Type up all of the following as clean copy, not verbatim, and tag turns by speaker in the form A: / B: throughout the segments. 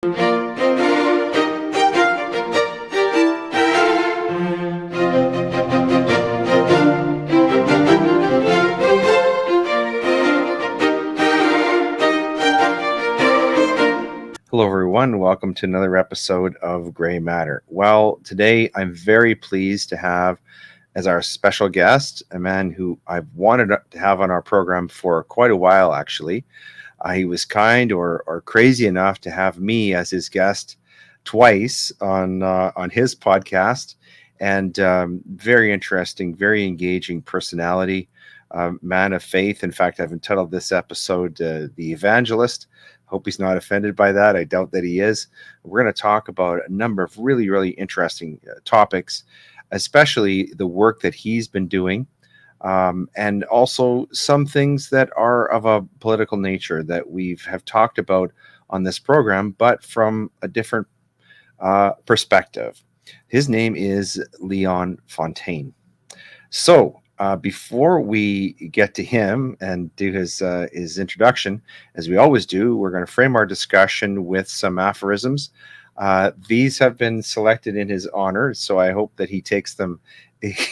A: Hello, everyone. Welcome to another episode of Gray Matter. Well, today I'm very pleased to have as our special guest a man who I've wanted to have on our program for quite a while, actually. He was kind or crazy enough to have me as his guest twice on his podcast, and very interesting, very engaging personality, man of faith. In fact, I've entitled this episode "The Evangelist." Hope he's not offended by that. I doubt that he is. We're going to talk about a number of really, really interesting topics, especially the work that he's been doing, and also some things that are of a political nature that we have talked about on this program, but from a different perspective. His name is Leighton Fontaine. So, before we get to him and do his introduction, as we always do, we're going to frame our discussion with some aphorisms. These have been selected in his honor, so I hope that he takes them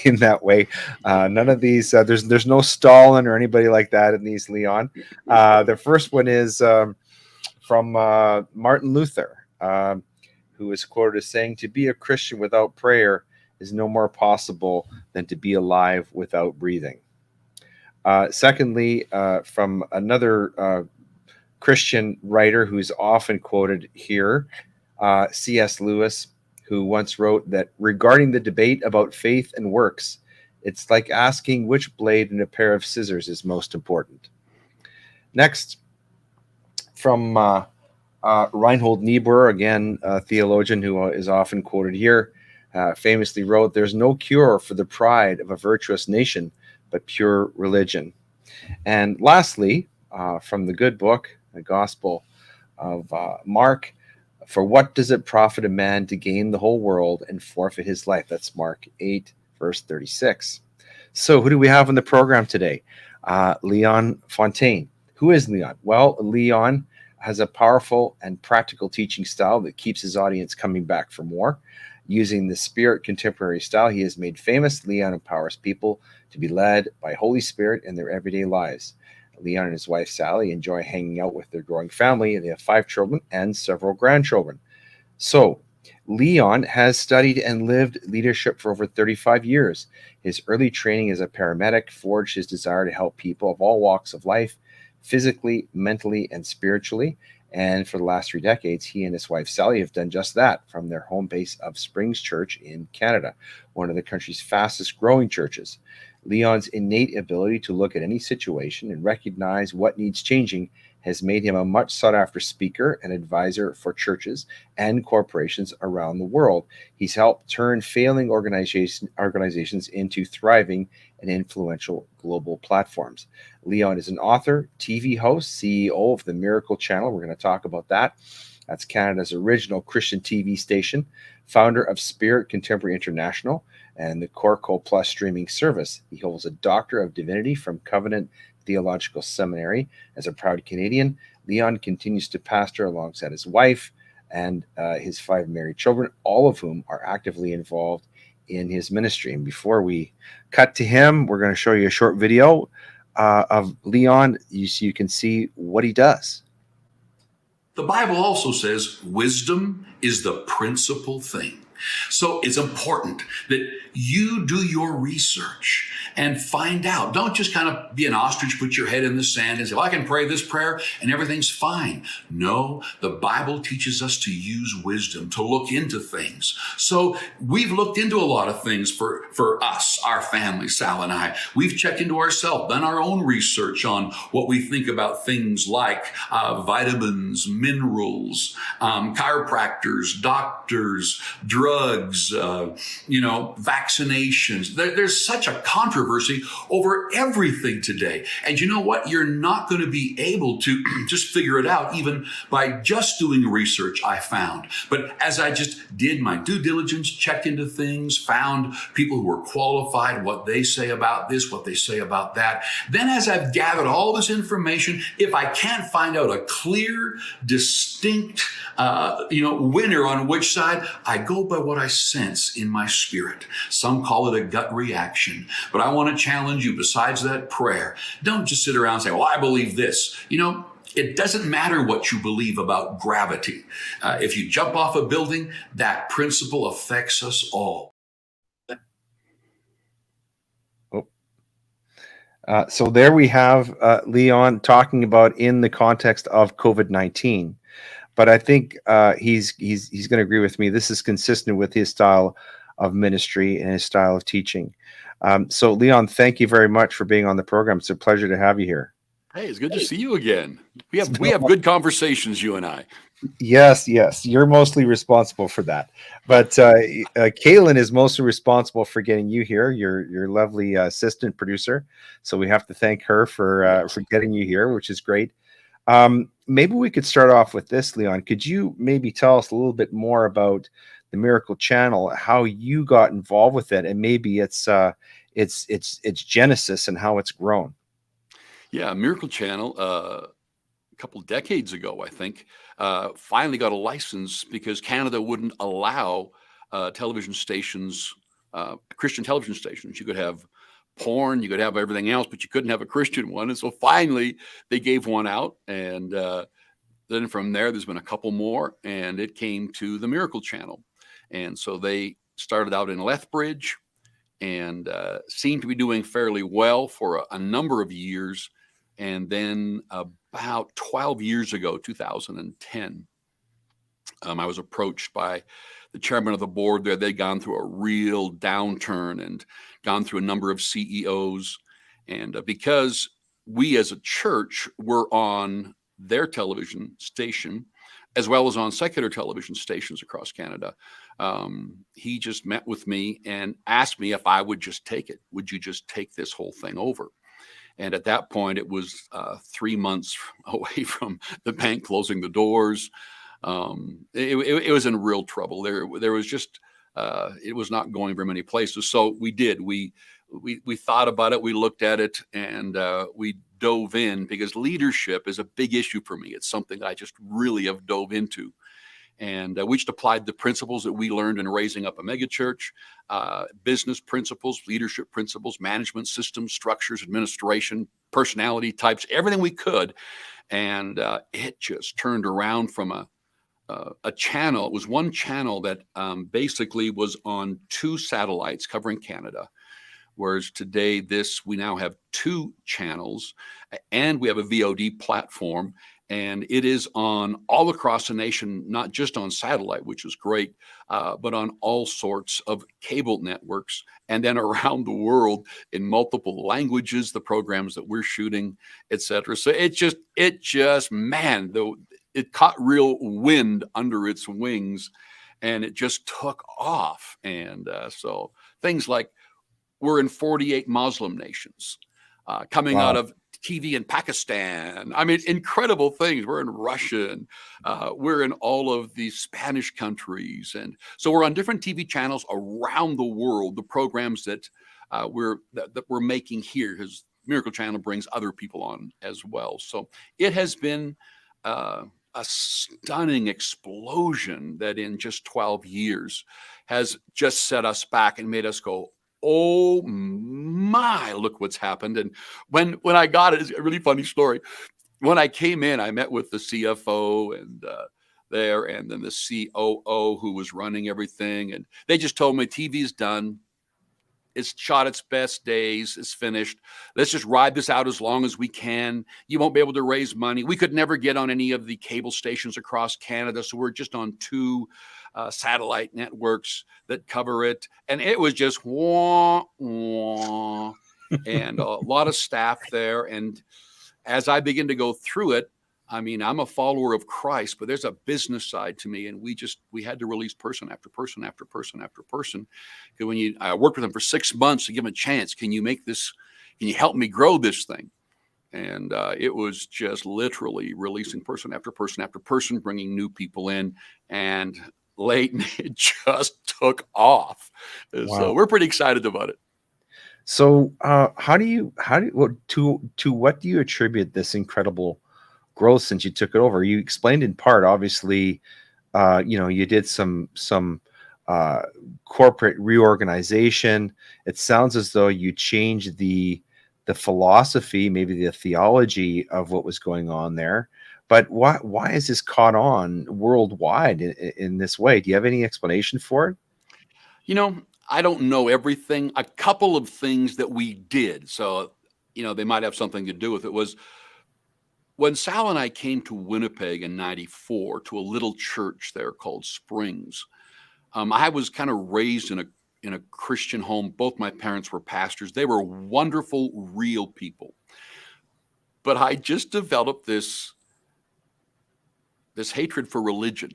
A: in that way. None of these, there's no Stalin or anybody like that in these, Leon. The first one is from Martin Luther, who is quoted as saying, "To be a Christian without prayer is no more possible than to be alive without breathing." Secondly, from another Christian writer who's often quoted here, C.S. Lewis, who once wrote that regarding the debate about faith and works, it's like asking which blade in a pair of scissors is most important. Next, from Reinhold Niebuhr, again, a theologian who is often quoted here, famously wrote, "There's no cure for the pride of a virtuous nation, but pure religion." And lastly, from the good book, the Gospel of Mark, "For what does it profit a man to gain the whole world and forfeit his life?" That's Mark 8, verse 36. So who do we have on the program today? Leighton Fontaine. Who is Leighton? Well, Leighton has a powerful and practical teaching style that keeps his audience coming back for more. Using the Spirit contemporary style he has made famous, Leighton empowers people to be led by Holy Spirit in their everyday lives. Leighton and his wife Sally enjoy hanging out with their growing family. They have 5 children and several grandchildren. So, Leighton has studied and lived leadership for over 35 years. His early training as a paramedic forged his desire to help people of all walks of life, physically, mentally, and spiritually. And for the last 3 decades, he and his wife Sally have done just that from their home base of Springs Church in Canada, one of the country's fastest growing churches. Leighton's innate ability to look at any situation and recognize what needs changing has made him a much sought after speaker and advisor for churches and corporations around the world. He's helped turn failing organizations into thriving and influential global platforms. Leighton is an author, TV host, CEO of the Miracle Channel. We're going to talk about that. That's Canada's original Christian TV station, founder of Spirit Contemporary International and the Corco Plus streaming service. He holds a Doctor of Divinity from Covenant Theological Seminary. As a proud Canadian, Leighton continues to pastor alongside his wife and his 5 married children, all of whom are actively involved in his ministry. And before we cut to him, we're going to show you a short video of Leighton so you can see what he does.
B: The Bible also says wisdom is the principal thing. So it's important that you do your research and find out. Don't just kind of be an ostrich, put your head in the sand and say, well, I can pray this prayer and everything's fine. No, the Bible teaches us to use wisdom, to look into things. So we've looked into a lot of things for us, our family, Sal and I. We've checked into ourselves, done our own research on what we think about things like vitamins, minerals, chiropractors, doctors, drugs, drugs, vaccinations. There's such a controversy over everything today. And you know what? You're not going to be able to just figure it out even by just doing research, I found. But as I just did my due diligence, checked into things, found people who were qualified, what they say about this, what they say about that. Then as I've gathered all this information, if I can't find out a clear, distinct, winner on which side, I go by what I sense in my spirit. Some call it a gut reaction, but I want to challenge you, besides that prayer, don't just sit around and say, well, I believe this. It doesn't matter what you believe about gravity. If you jump off a building, that principle affects us all.
A: So there we have Leon talking about in the context of COVID-19. But I think he's going to agree with me. This is consistent with his style of ministry and his style of teaching. So Leon, thank you very much for being on the program. It's a pleasure to have you here.
C: Hey, it's good to see you again. We have good conversations, you and I.
A: Yes. You're mostly responsible for that. But Kaylin is mostly responsible for getting you here, your lovely assistant producer. So we have to thank her for getting you here, which is great. Maybe we could start off with this, Leon. Could you maybe tell us a little bit more about the Miracle Channel, how you got involved with it, and maybe its genesis and how it's grown?
C: Yeah, Miracle Channel, a couple decades ago, I think, finally got a license because Canada wouldn't allow television stations, Christian television stations. You could have porn, you could have everything else, but you couldn't have a Christian one. And so finally they gave one out. And then from there, there's been a couple more, and it came to the Miracle Channel. And so they started out in Lethbridge and seemed to be doing fairly well for a number of years. And then about 12 years ago, 2010, I was approached by the chairman of the board there. They'd gone through a real downturn and gone through a number of CEOs. And because we as a church were on their television station, as well as on secular television stations across Canada, he just met with me and asked me if I would just take it. Would you just take this whole thing over? And at that point, it was 3 months away from the bank closing the doors. It was in real trouble. There was just it was not going very many places. So we did. We thought about it. We looked at it, and we dove in because leadership is a big issue for me. It's something that I just really have dove into. And we just applied the principles that we learned in raising up a megachurch, business principles, leadership principles, management systems, structures, administration, personality types, everything we could. And it just turned around from a channel. It was one channel that basically was on 2 satellites covering Canada. Whereas today, we now have 2 channels, and we have a VOD platform. And it is on all across the nation, not just on satellite, which is great, but on all sorts of cable networks, and then around the world in multiple languages, the programs that we're shooting, et cetera. So it caught real wind under its wings, and it just took off. And so things like we're in 48 Muslim nations, coming out of TV in Pakistan. I mean, incredible things. We're in Russia, and we're in all of the Spanish countries. And so we're on different TV channels around the world. The programs that we're making here, because Miracle Channel brings other people on as well. So it has been a stunning explosion that in just 12 years has just set us back and made us go, oh my, look what's happened. And when I got it's a really funny story. When I came in, I met with the CFO and and then the COO who was running everything. And they just told me TV's done. It's shot its best days. It's finished. Let's just ride this out as long as we can. You won't be able to raise money. We could never get on any of the cable stations across Canada. So we're just on 2 satellite networks that cover it. And it was just wah, wah, and a lot of staff there. And as I begin to go through it, I mean, I'm a follower of Christ, but there's a business side to me, and we had to release person after person after person after person. Because I worked with them for 6 months to give them a chance. Can you make this? Can you help me grow this thing? And it was just literally releasing person after person after person, bringing new people in, and Leighton, it just took off. So
A: Wow.
C: we're pretty excited about it.
A: So, to what do you attribute this incredible growth since you took it over? You explained in part, obviously, you did some uh, corporate reorganization. It sounds as though you changed the philosophy, maybe the theology of what was going on there. But why is this caught on worldwide in this way? Do you have any explanation for it?
C: You know, I don't know everything. A couple of things that we did, so they might have something to do with it. Was when Sal and I came to Winnipeg in '94 to a little church there called Springs. I was kind of raised in a Christian home. Both my parents were pastors. They were wonderful, real people. But I just developed this hatred for religion.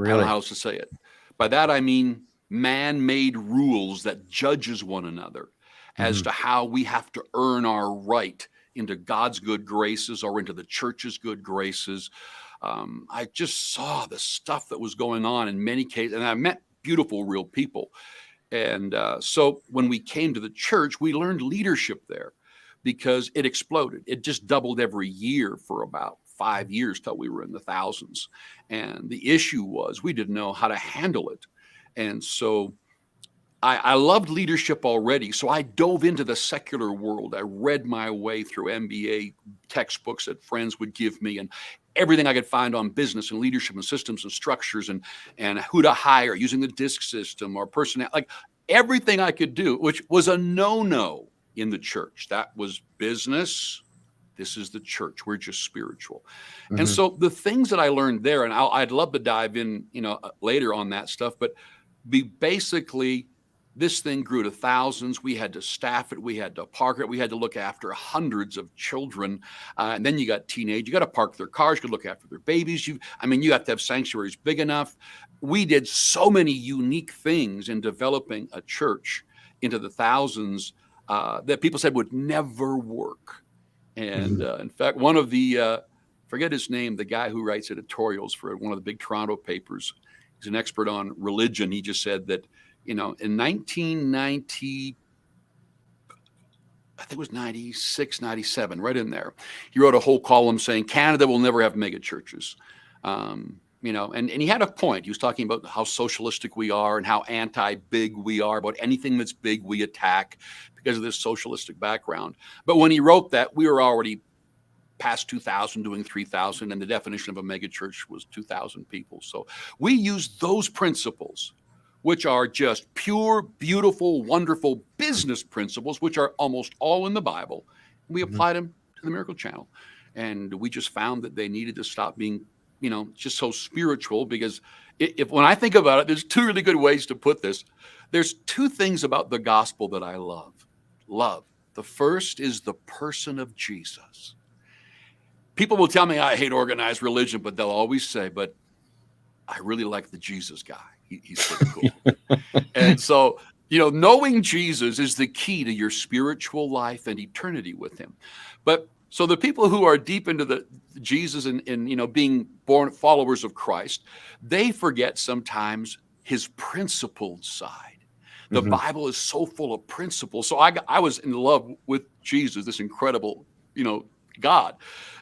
C: I don't know
A: Really?
C: how else to say it. By that I mean man-made rules that judges one another as
A: Hmm.
C: to how we have to earn our right into God's good graces or into the church's good graces. I just saw the stuff that was going on in many cases, and I met beautiful, real people. And so when we came to the church, we learned leadership there because it exploded. It just doubled every year for about 5 years till we were in the thousands. And the issue was we didn't know how to handle it. And so I loved leadership already. So I dove into the secular world. I read my way through MBA textbooks that friends would give me and everything I could find on business and leadership and systems and structures and who to hire using the DISC system or personnel, like everything I could do, which was a no-no in the church. That was business. This is the church. We're just spiritual. And
A: Hmm.
C: so the things that I learned there, and I'd love to dive in, later on that stuff, but basically this thing grew to thousands. We had to staff it. We had to park it. We had to look after hundreds of children. And then you got teenage. You got to park their cars. You got to look after their babies. You have to have sanctuaries big enough. We did so many unique things in developing a church into the thousands that people said would never work. And
A: Hmm.
C: in fact, one of the, forget his name, the guy who writes editorials for one of the big Toronto papers, he's an expert on religion. He just said that, in 1990, I think it was 96, 97, right in there, he wrote a whole column saying Canada will never have mega churches. And he had a point. He was talking about how socialistic we are and how anti-big we are. About anything that's big, we attack because of this socialistic background. But when he wrote that, we were already past 2,000, doing 3,000, and the definition of a megachurch was 2,000 people. So we use those principles, which are just pure, beautiful, wonderful business principles, which are almost all in the Bible. We
A: Hmm.
C: applied them to the Miracle Channel. And we just found that they needed to stop being, just so spiritual, because if when I think about it, there's two really good ways to put this. There's two things about the gospel that I love. The first is the person of Jesus. People will tell me I hate organized religion, but they'll always say, but I really like the Jesus guy. He's pretty cool. And so, knowing Jesus is the key to your spiritual life and eternity with him. But so the people who are deep into the Jesus and being born followers of Christ, they forget sometimes his principled side. The
A: Hmm.
C: Bible is so full of principles. So I was in love with Jesus, this incredible, God.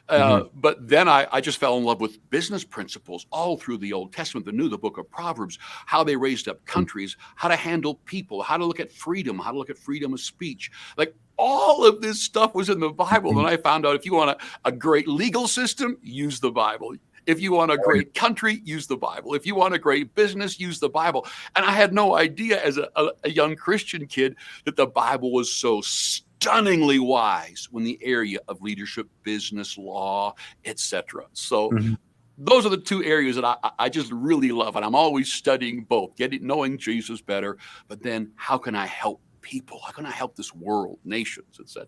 A: Hmm.
C: But then I just fell in love with business principles all through the Old Testament, the New, the book of Proverbs, how they raised up countries, how to handle people, how to look at freedom, how to look at freedom of speech. Like all of this stuff was in the Bible. And I found out if you want a great legal system, use the Bible. If you want a great country, use the Bible. If you want a great business, use the Bible. And I had no idea as a young Christian kid that the Bible was so stunningly wise when the area of leadership, business, law, etc. So
A: Hmm.
C: those are the two areas that I just really love. And I'm always studying both, knowing Jesus better, but then how can I help people? How can I help this world, nations, etc.?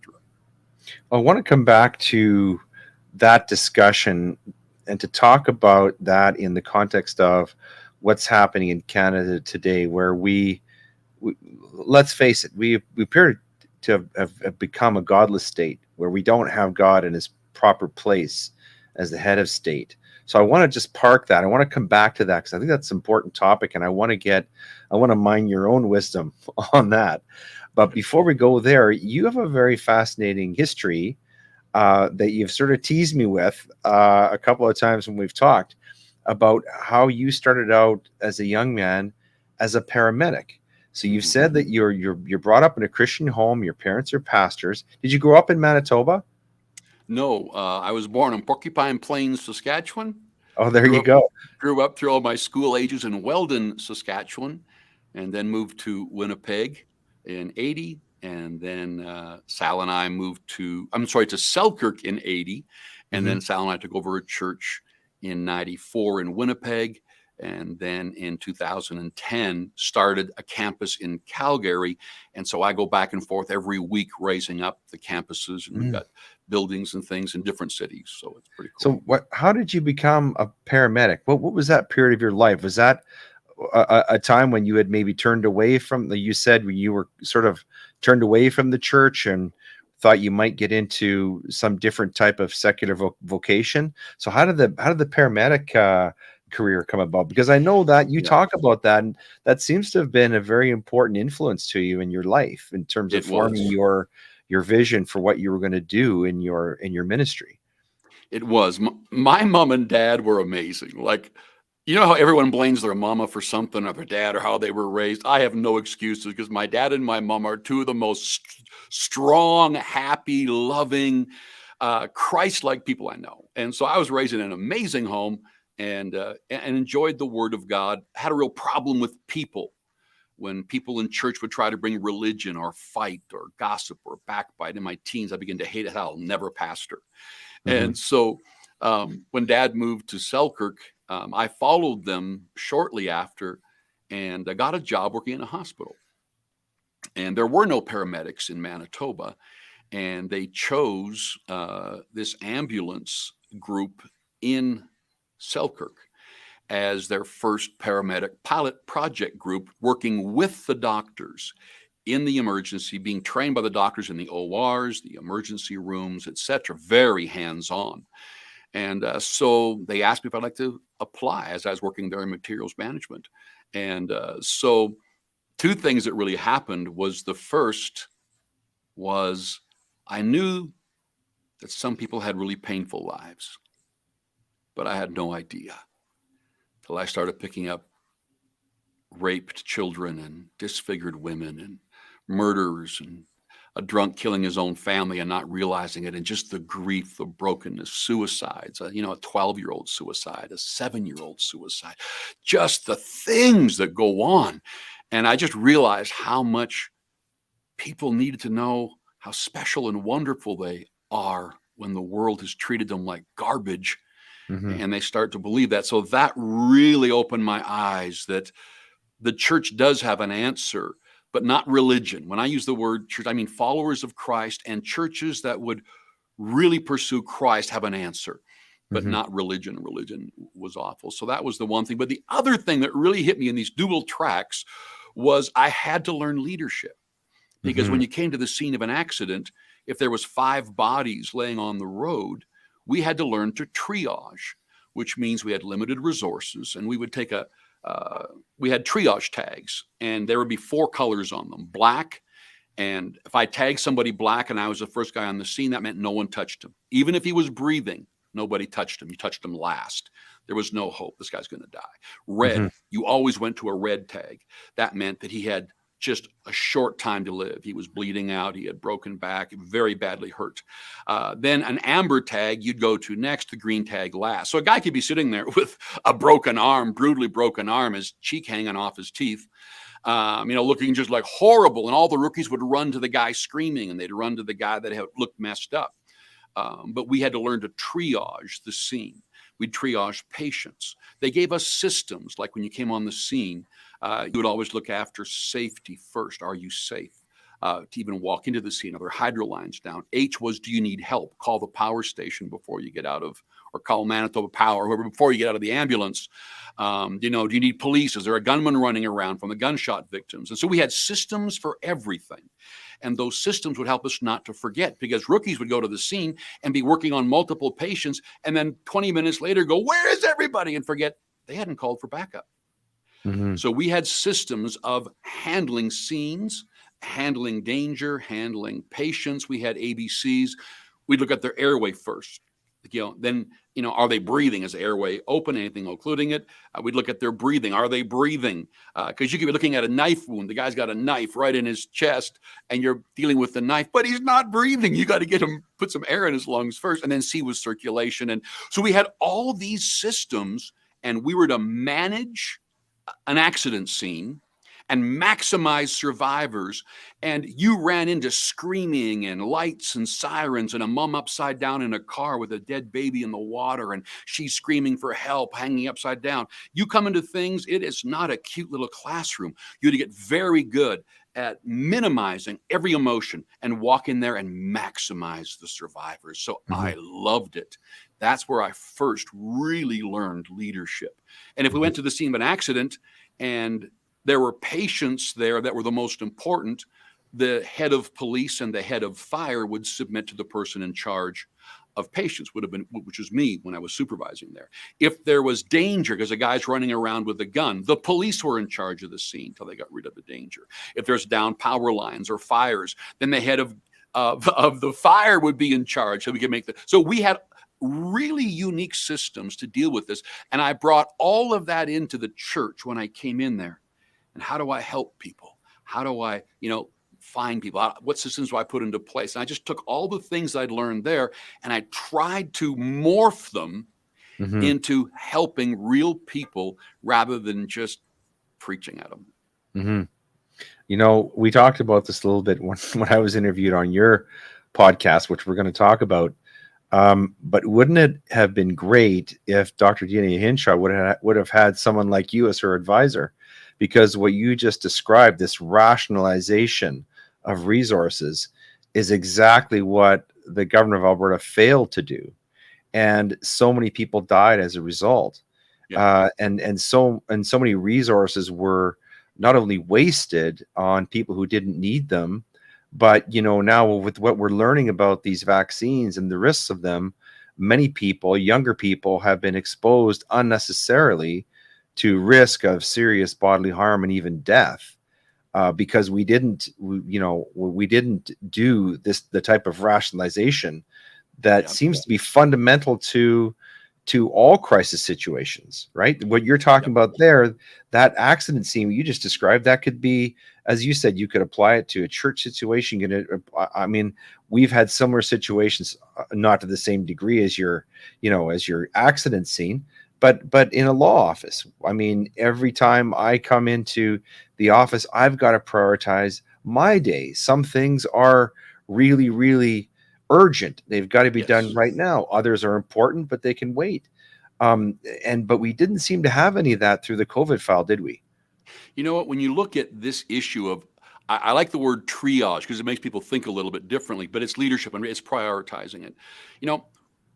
A: I want to come back to that discussion and to talk about that in the context of what's happening in Canada today, where we let's face it, we appear to have become a godless state where we don't have God in his proper place as the head of state. So I want to just park that. I want to come back to that because I think that's an important topic, and I want to mine your own wisdom on that. But before we go there, you have a very fascinating history that you've sort of teased me with a couple of times when we've talked about how you started out as a young man as a paramedic. So you've said that you're brought up in a Christian home. Your parents are pastors. Did you grow up in Manitoba?
C: No, I was born in Porcupine Plains, Saskatchewan.
A: Oh, there
C: Grew
A: you
C: up
A: go.
C: grew up through all my school ages in Weldon, Saskatchewan, and then moved to Winnipeg in '80. And then Sal and I moved to Selkirk in '80. And
A: Mhm.
C: then Sal and I took over a church in '94 in Winnipeg. And then in 2010, started a campus in Calgary. And so I go back and forth every week raising up the campuses. And we've
A: Mm.
C: got buildings and things in different cities. So it's pretty cool.
A: So how did you become a paramedic? What was that period of your life? Was that a time when you had maybe turned away from you said when you were sort of turned away from the church and thought you might get into some different type of secular vocation? So how did the paramedic career come about? Because I know that you
C: Yeah,
A: talk about that, and that seems to have been a very important influence to you in your life in terms of
C: it
A: forming
C: was.
A: your vision for what you were going to do in your ministry.
C: It was. My mom and dad were amazing. Like, you know how everyone blames their mama for something or their dad or how they were raised? I have no excuses because my dad and my mom are two of the most strong, happy, loving, Christ-like people I know. And so I was raised in an amazing home and enjoyed the Word of God. Had a real problem with people when people in church would try to bring religion or fight or gossip or backbite. In my teens, I began to hate it. I'll never pastor.
A: Hmm.
C: And so when dad moved to Selkirk, I followed them shortly after and I got a job working in a hospital. And there were no paramedics in Manitoba. And they chose this ambulance group in Selkirk as their first paramedic pilot project group, working with the doctors in the emergency, being trained by the doctors in the ORs, the emergency rooms, etc. Very hands-on. And so they asked me if I'd like to apply as I was working there in materials management. And so two things that really happened was the first was I knew that some people had really painful lives, but I had no idea till I started picking up raped children and disfigured women and murderers and a drunk killing his own family and not realizing it, and just the grief, the brokenness, suicides, a 12-year-old suicide, a 7-year-old suicide, just the things that go on. And I just realized how much people needed to know how special and wonderful they are when the world has treated them like garbage,
A: Hmm.
C: and they start to believe that. So that really opened my eyes that the church does have an answer, but not religion. When I use the word church, I mean followers of Christ, and churches that would really pursue Christ have an answer, but
A: Hmm.
C: not religion. Religion was awful. So that was the one thing. But the other thing that really hit me in these dual tracks was I had to learn leadership, because
A: Hmm.
C: when you came to the scene of an accident, if there was 5 bodies laying on the road, we had to learn to triage, which means we had limited resources, and we would take we had triage tags, and there would be 4 colors on them: black. And if I tagged somebody black and I was the first guy on the scene, that meant no one touched him. Even if he was breathing, nobody touched him. You touched him last. There was no hope. This guy's going to die.
A: Hmm.
C: Red, you always went to a red tag. That meant that he had just a short time to live. He was bleeding out. He had broken back, very badly hurt. Then an amber tag you'd go to next, the green tag last. So a guy could be sitting there with a broken arm, brutally broken arm, his cheek hanging off his teeth, looking just like horrible. And all the rookies would run to the guy screaming, and they'd run to the guy that had looked messed up. But we had to learn to triage the scene. We'd triage patients. They gave us systems, like when you came on the scene, you would always look after safety first. Are you safe? to even walk into the scene. Are there hydro lines down? H was, do you need help? Call the power station before you get out of, or call Manitoba Power, whoever, before you get out of the ambulance. Do you need police? Is there a gunman running around from the gunshot victims? And so we had systems for everything. And those systems would help us not to forget, because rookies would go to the scene and be working on multiple patients, and then 20 minutes later go, where is everybody? And forget they hadn't called for backup.
A: Mm-hmm.
C: So we had systems of handling scenes, handling danger, handling patients. We had ABCs. We'd look at their airway first. Then, are they breathing? Is the airway open? Anything occluding it? We'd look at their breathing. Are they breathing? Because you could be looking at a knife wound. The guy's got a knife right in his chest, and you're dealing with the knife, but he's not breathing. You got to get him, put some air in his lungs first, and then see with circulation. And so we had all these systems, and we were to manage an accident scene and maximize survivors. And you ran into screaming and lights and sirens and a mom upside down in a car with a dead baby in the water, and she's screaming for help, hanging upside down. You come into things, it is not a cute little classroom. You had to get very good at minimizing every emotion and walk in there and maximize the survivors. So I loved it. That's where I first really learned leadership. And if we went to the scene of an accident and there were patients there that were the most important, the head of police and the head of fire would submit to the person in charge of patients, which was me when I was supervising there. If there was danger because a guy's running around with a gun, the police were in charge of the scene till they got rid of the danger. If there's down power lines or fires, then the head of the fire would be in charge, so we could so we had really unique systems to deal with this. And I brought all of that into the church when I came in there. And how do I help people? How do I, find people? What systems do I put into place? And I just took all the things I'd learned there and I tried to morph them into helping real people rather than just preaching at them.
A: We talked about this a little bit when I was interviewed on your podcast, which we're going to talk about. But wouldn't it have been great if Dr. Deanna Hinshaw would have had someone like you as her advisor? Because what you just described, this rationalization of resources, is exactly what the governor of Alberta failed to do. And so many people died as a result.
C: Yeah.
A: And so many resources were not only wasted on people who didn't need them, but now with what we're learning about these vaccines and the risks of them, many people, younger people, have been exposed unnecessarily to risk of serious bodily harm and even death, because we didn't do the type of rationalization that seems to be fundamental to all crisis situations, right? What you're talking about there, that accident scene you just described, that could be, as you said, you could apply it to a church situation. We've had similar situations, not to the same degree as your accident scene, but in a law office. Every time I come into the office, I've got to prioritize my day. Some things are really, really urgent. They've got to be done right now. Others are important, but they can wait. But we didn't seem to have any of that through the COVID file, did we?
C: You know what? When you look at this issue of, I like the word triage because it makes people think a little bit differently, but it's leadership and it's prioritizing it.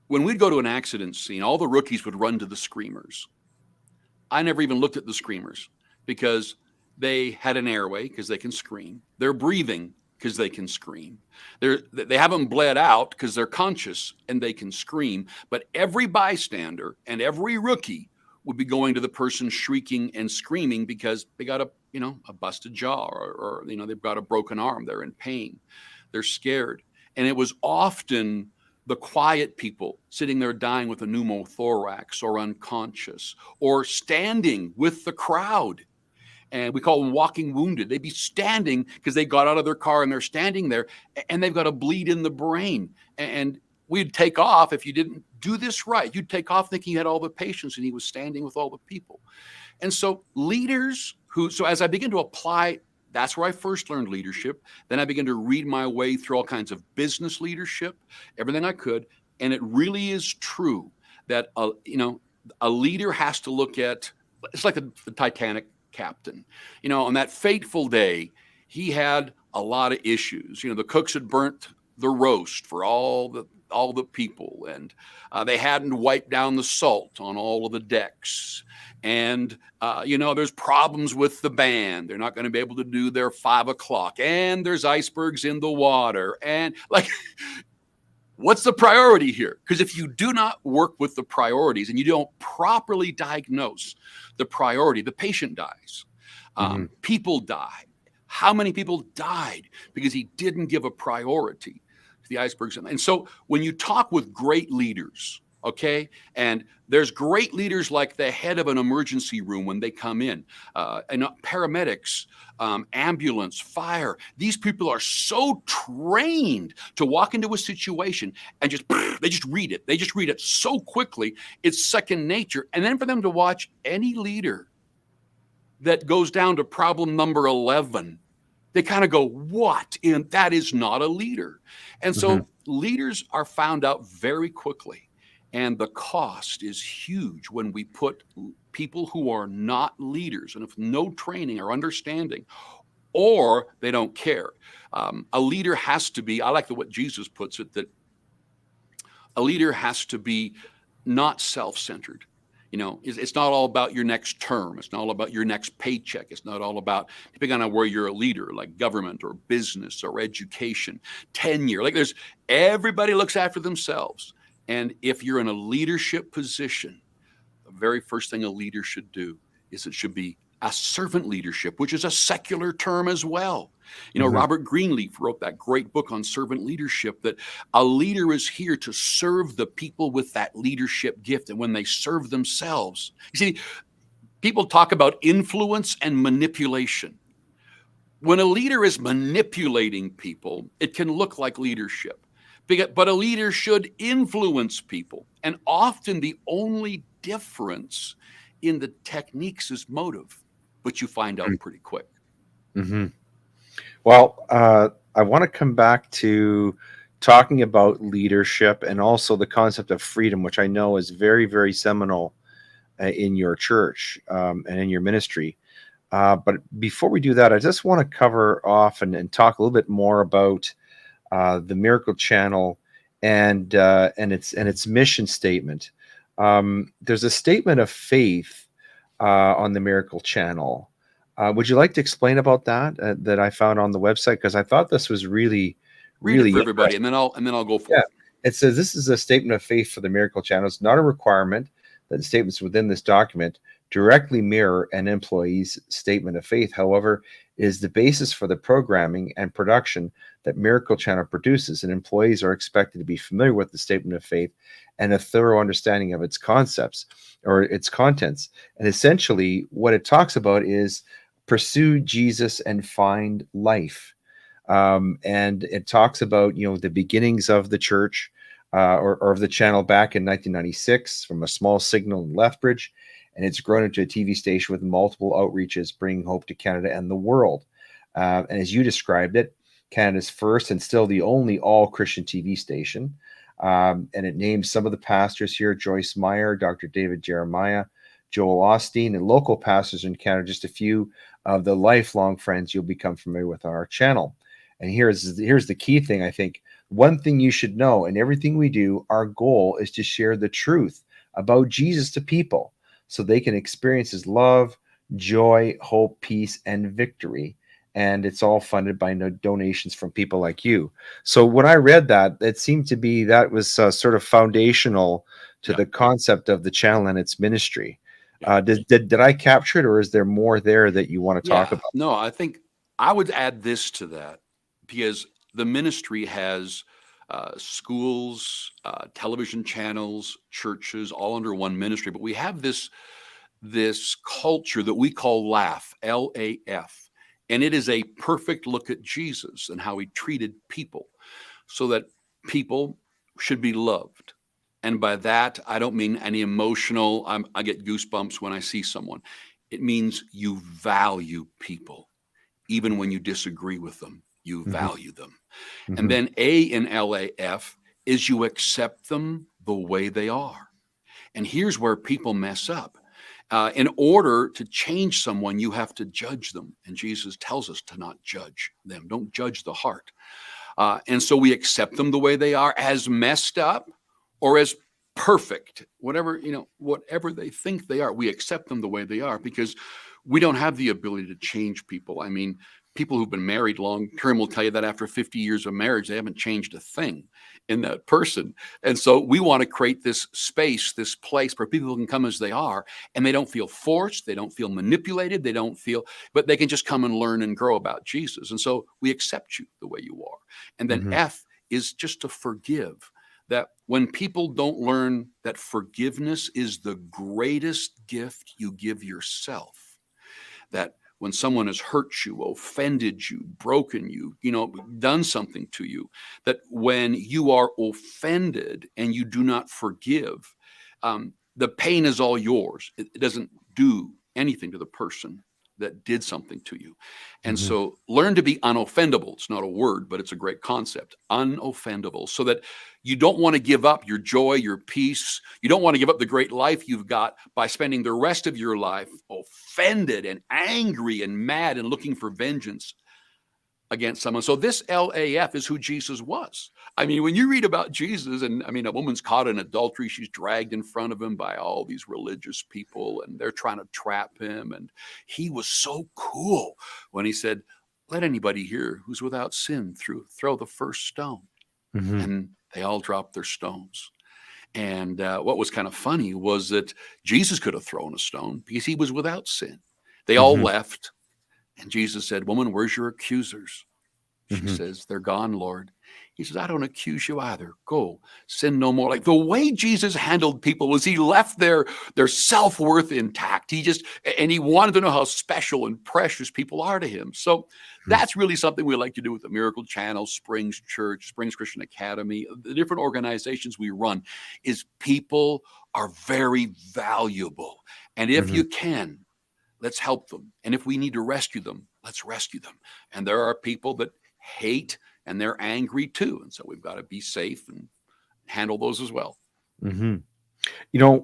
C: When we'd go to an accident scene, all the rookies would run to the screamers. I never even looked at the screamers because they had an airway because they can scream. They're breathing because they can scream. They haven't bled out because they're conscious and they can scream. But every bystander and every rookie would be going to the person shrieking and screaming because they got a busted jaw or they've got a broken arm. They're in pain. They're scared. And it was often the quiet people sitting there dying with a pneumothorax or unconscious or standing with the crowd. And we call them walking wounded. They'd be standing because they got out of their car and they're standing there and they've got a bleed in the brain. And we'd take off if you didn't do this right. You'd take off thinking you had all the patients and he was standing with all the people. And so leaders so as I begin to apply, that's where I first learned leadership. Then I began to read my way through all kinds of business leadership, everything I could. And it really is true that, a leader has to look at, it's like the Titanic captain. On that fateful day, he had a lot of issues. The cooks had burnt the roast for all the people, and they hadn't wiped down the salt on all of the decks. And there's problems with the band. They're not going to be able to do their 5 o'clock, and there's icebergs in the water. And what's the priority here? Because if you do not work with the priorities and you don't properly diagnose the priority, the patient dies. People die. How many people died because he didn't give a priority to the icebergs? And so when you talk with great leaders, okay, and there's great leaders like the head of an emergency room when they come in, and paramedics, ambulance, fire. These people are so trained to walk into a situation and they just read it. They just read it so quickly. It's second nature. And then for them to watch any leader that goes down to problem number 11, they kind of go, what? And that is not a leader. And so leaders are found out very quickly. And the cost is huge when we put people who are not leaders and with no training or understanding, or they don't care. A leader has to be, I like what Jesus puts it, that a leader has to be not self-centered. It's not all about your next term. It's not all about your next paycheck. It's not all about, depending on where you're a leader, like government or business or education, tenure. Everybody looks after themselves. And if you're in a leadership position, the very first thing a leader should do is it should be a servant leadership, which is a secular term as well. Robert Greenleaf wrote that great book on servant leadership, that a leader is here to serve the people with that leadership gift. And when they serve themselves, you see, people talk about influence and manipulation. When a leader is manipulating people, it can look like leadership. But a leader should influence people. And often the only difference in the techniques is motive, but you find out pretty quick.
A: Well, I want to come back to talking about leadership and also the concept of freedom, which I know is very, very seminal in your church and in your ministry. But before we do that, I just want to cover off and talk a little bit more about the Miracle Channel and its mission statement. There's a statement of faith on the Miracle Channel. Would you like to explain about that I found on the website? Because I thought this was really
C: Read it for everybody, and then I'll go for it.
A: It says this is a statement of faith for the Miracle Channel. It's not a requirement that the statements within this document directly mirror an employee's statement of faith. However, it is the basis for the programming and production that Miracle Channel produces, and employees are expected to be familiar with the statement of faith and a thorough understanding of its concepts or its contents. And essentially, what it talks about is pursue Jesus and find life. And it talks about, the beginnings of the church or of the channel back in 1996 from a small signal in Lethbridge. And it's grown into a TV station with multiple outreaches, bringing hope to Canada and the world. And as you described it, Canada's first and still the only all-Christian TV station. And it names some of the pastors here: Joyce Meyer, Dr. David Jeremiah, Joel Osteen, and local pastors in Canada, just a few of the lifelong friends you'll become familiar with on our channel. And here's the key thing, I think. One thing you should know: in everything we do, our goal is to share the truth about Jesus to people so they can experience his love, joy, hope, peace, and victory. And it's all funded by donations from people like you. So when I read that, it seemed to be that was sort of foundational to the concept of the channel and its ministry. Did I capture it, or is there more there that you want to talk about?
C: No, I think I would add this to that, because the ministry has schools, television channels, churches, all under one ministry. But we have this culture that we call LAF, L-A-F. And it is a perfect look at Jesus and how he treated people, so that people should be loved. And by that, I don't mean any emotional, I get goosebumps when I see someone. It means you value people. Even when you disagree with them, you value them. And then A in LAF is you accept them the way they are. And here's where people mess up. In order to change someone, you have to judge them. And Jesus tells us to not judge them. Don't judge the heart. And so we accept them the way they are, as messed up or as perfect, whatever they think they are. We accept them the way they are because we don't have the ability to change people. I mean, people who've been married long term will tell you that after 50 years of marriage, they haven't changed a thing in that person. And so we want to create this space, this place where people can come as they are, and they don't feel forced, they don't feel manipulated, but they can just come and learn and grow about Jesus. And so we accept you the way you are. And then
A: Mhm.
C: F is just to forgive. That when people don't learn that forgiveness is the greatest gift you give yourself, that when someone has hurt you, offended you, broken you, done something to you, that when you are offended and you do not forgive, the pain is all yours. It doesn't do anything to the person that did something to you. And
A: Mhm.
C: so learn to be unoffendable. It's not a word, but it's a great concept. Unoffendable, so that you don't want to give up your joy, your peace. You don't want to give up the great life you've got by spending the rest of your life offended and angry and mad and looking for vengeance against someone. So this LAF is who Jesus was. I mean, when you read about Jesus, and I mean, a woman's caught in adultery, she's dragged in front of him by all these religious people, and they're trying to trap him. And he was so cool when he said, "Let anybody here who's without sin throw the first stone."
A: Mhm.
C: And they all dropped their stones. And what was kind of funny was that Jesus could have thrown a stone because he was without sin. They all
A: Mhm.
C: left. And Jesus said, "Woman, where's your accusers?" She
A: Mhm.
C: says, "They're gone, Lord." He says, "I don't accuse you either. Go, sin no more." Like the way Jesus handled people was he left their self-worth intact. And he wanted to know how special and precious people are to him. So
A: Mhm.
C: that's really something we like to do with the Miracle Channel, Springs Church, Springs Christian Academy, the different organizations we run, is people are very valuable. And if
A: Mhm.
C: you can, let's help them. And if we need to rescue them, let's rescue them. And there are people that hate and they're angry too. And so we've got to be safe and handle those as well.
A: Mhm.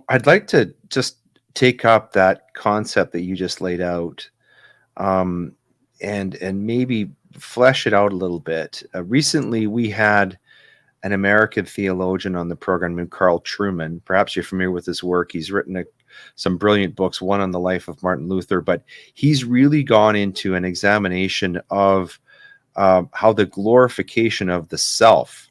A: I'd like to just take up that concept that you just laid out, um, and maybe flesh it out a little bit. Recently, we had an American theologian on the program named Carl Trueman. Perhaps you're familiar with his work. He's written some brilliant books, one on the life of Martin Luther, but he's really gone into an examination of how the glorification of the self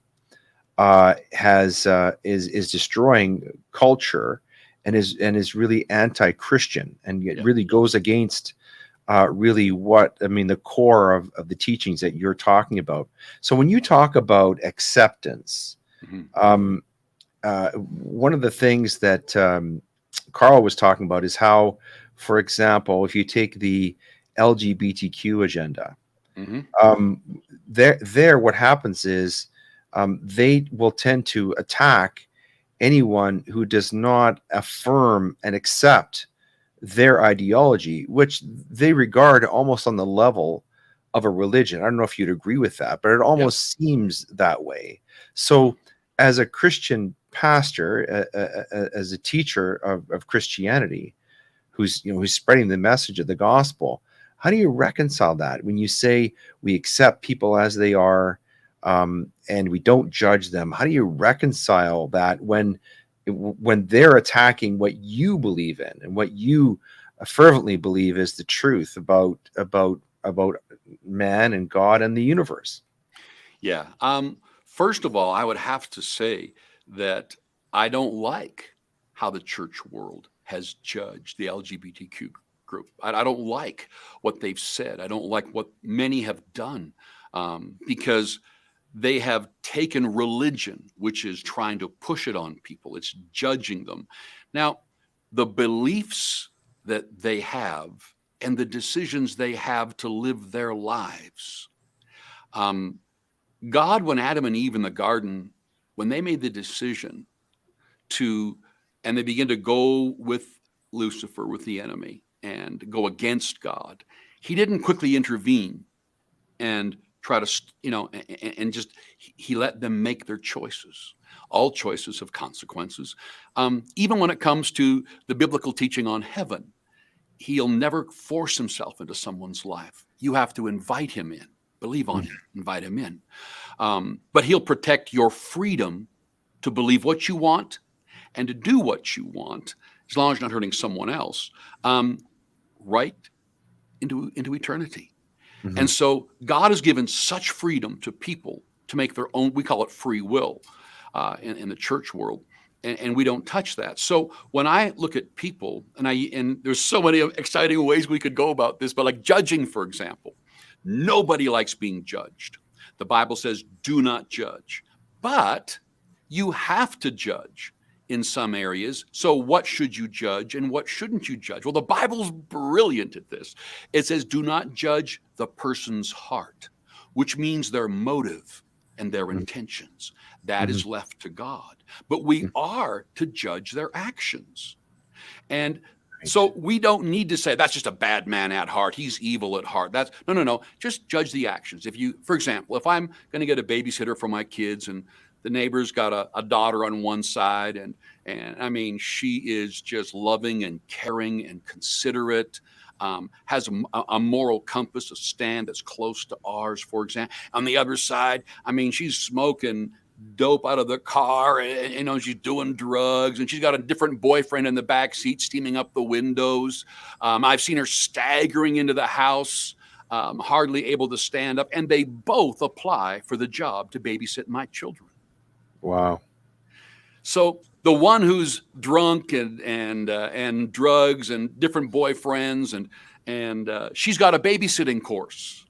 A: has is destroying culture and is really anti-Christian, and it
C: Yeah.
A: really goes against really what I mean the core of the teachings that you're talking about. So when you talk about acceptance,
C: Mhm.
A: um, one of the things that Carl was talking about is how, for example, if you take the LGBTQ agenda,
C: Mhm.
A: um, there what happens is they will tend to attack anyone who does not affirm and accept their ideology, which they regard almost on the level of a religion. I don't know if you'd agree with that, but it
C: Yeah.
A: almost seems that way. So, as a Christian pastor, as a teacher of Christianity, who's spreading the message of the gospel, how do you reconcile that when you say we accept people as they are, and we don't judge them? How do you reconcile that when they're attacking what you believe in and what you fervently believe is the truth about man and God and the universe?
C: Yeah. First of all, I would have to say that I don't like how the church world has judged the LGBTQ group. I don't like what they've said. I don't like what many have done, because they have taken religion, which is trying to push it on people. It's judging them. Now, the beliefs that they have and the decisions they have to live their lives. Um, God, when Adam and Eve in the garden, when they made the decision to, and they began to go with Lucifer, with the enemy, and go against God, he didn't quickly intervene and try to, and just, he let them make their choices. All choices have consequences. Even when it comes to the biblical teaching on heaven, he'll never force himself into someone's life. You have to invite him in, believe on him, invite him in. But he'll protect your freedom to believe what you want and to do what you want, as long as you're not hurting someone else, right into eternity.
A: Mhm.
C: And so God has given such freedom to people to make their own, we call it free will in the church world. And we don't touch that. So when I look at people, and there's so many exciting ways we could go about this, but like judging, for example, nobody likes being judged. The Bible says, do not judge, but you have to judge in some areas. So what should you judge and what shouldn't you judge? Well, the Bible's brilliant at this. It says, do not judge the person's heart, which means their motive and their intentions. That is left to God. But we are to judge their actions. And so we don't need to say that's just a bad man at heart. He's evil at heart. That's no. Just judge the actions. If you, for example, if I'm going to get a babysitter for my kids and the neighbor's got a daughter on one side and I mean, she is just loving and caring and considerate, has a moral compass, a stand that's close to ours, for example. On the other side, I mean, she's smoking dope out of the car and you know, she's doing drugs and she's got a different boyfriend in the back seat steaming up the windows. I've seen her staggering into the house, hardly able to stand up, and they both apply for the job to babysit my children.
A: Wow.
C: So the one who's drunk and drugs and different boyfriends and she's got a babysitting course.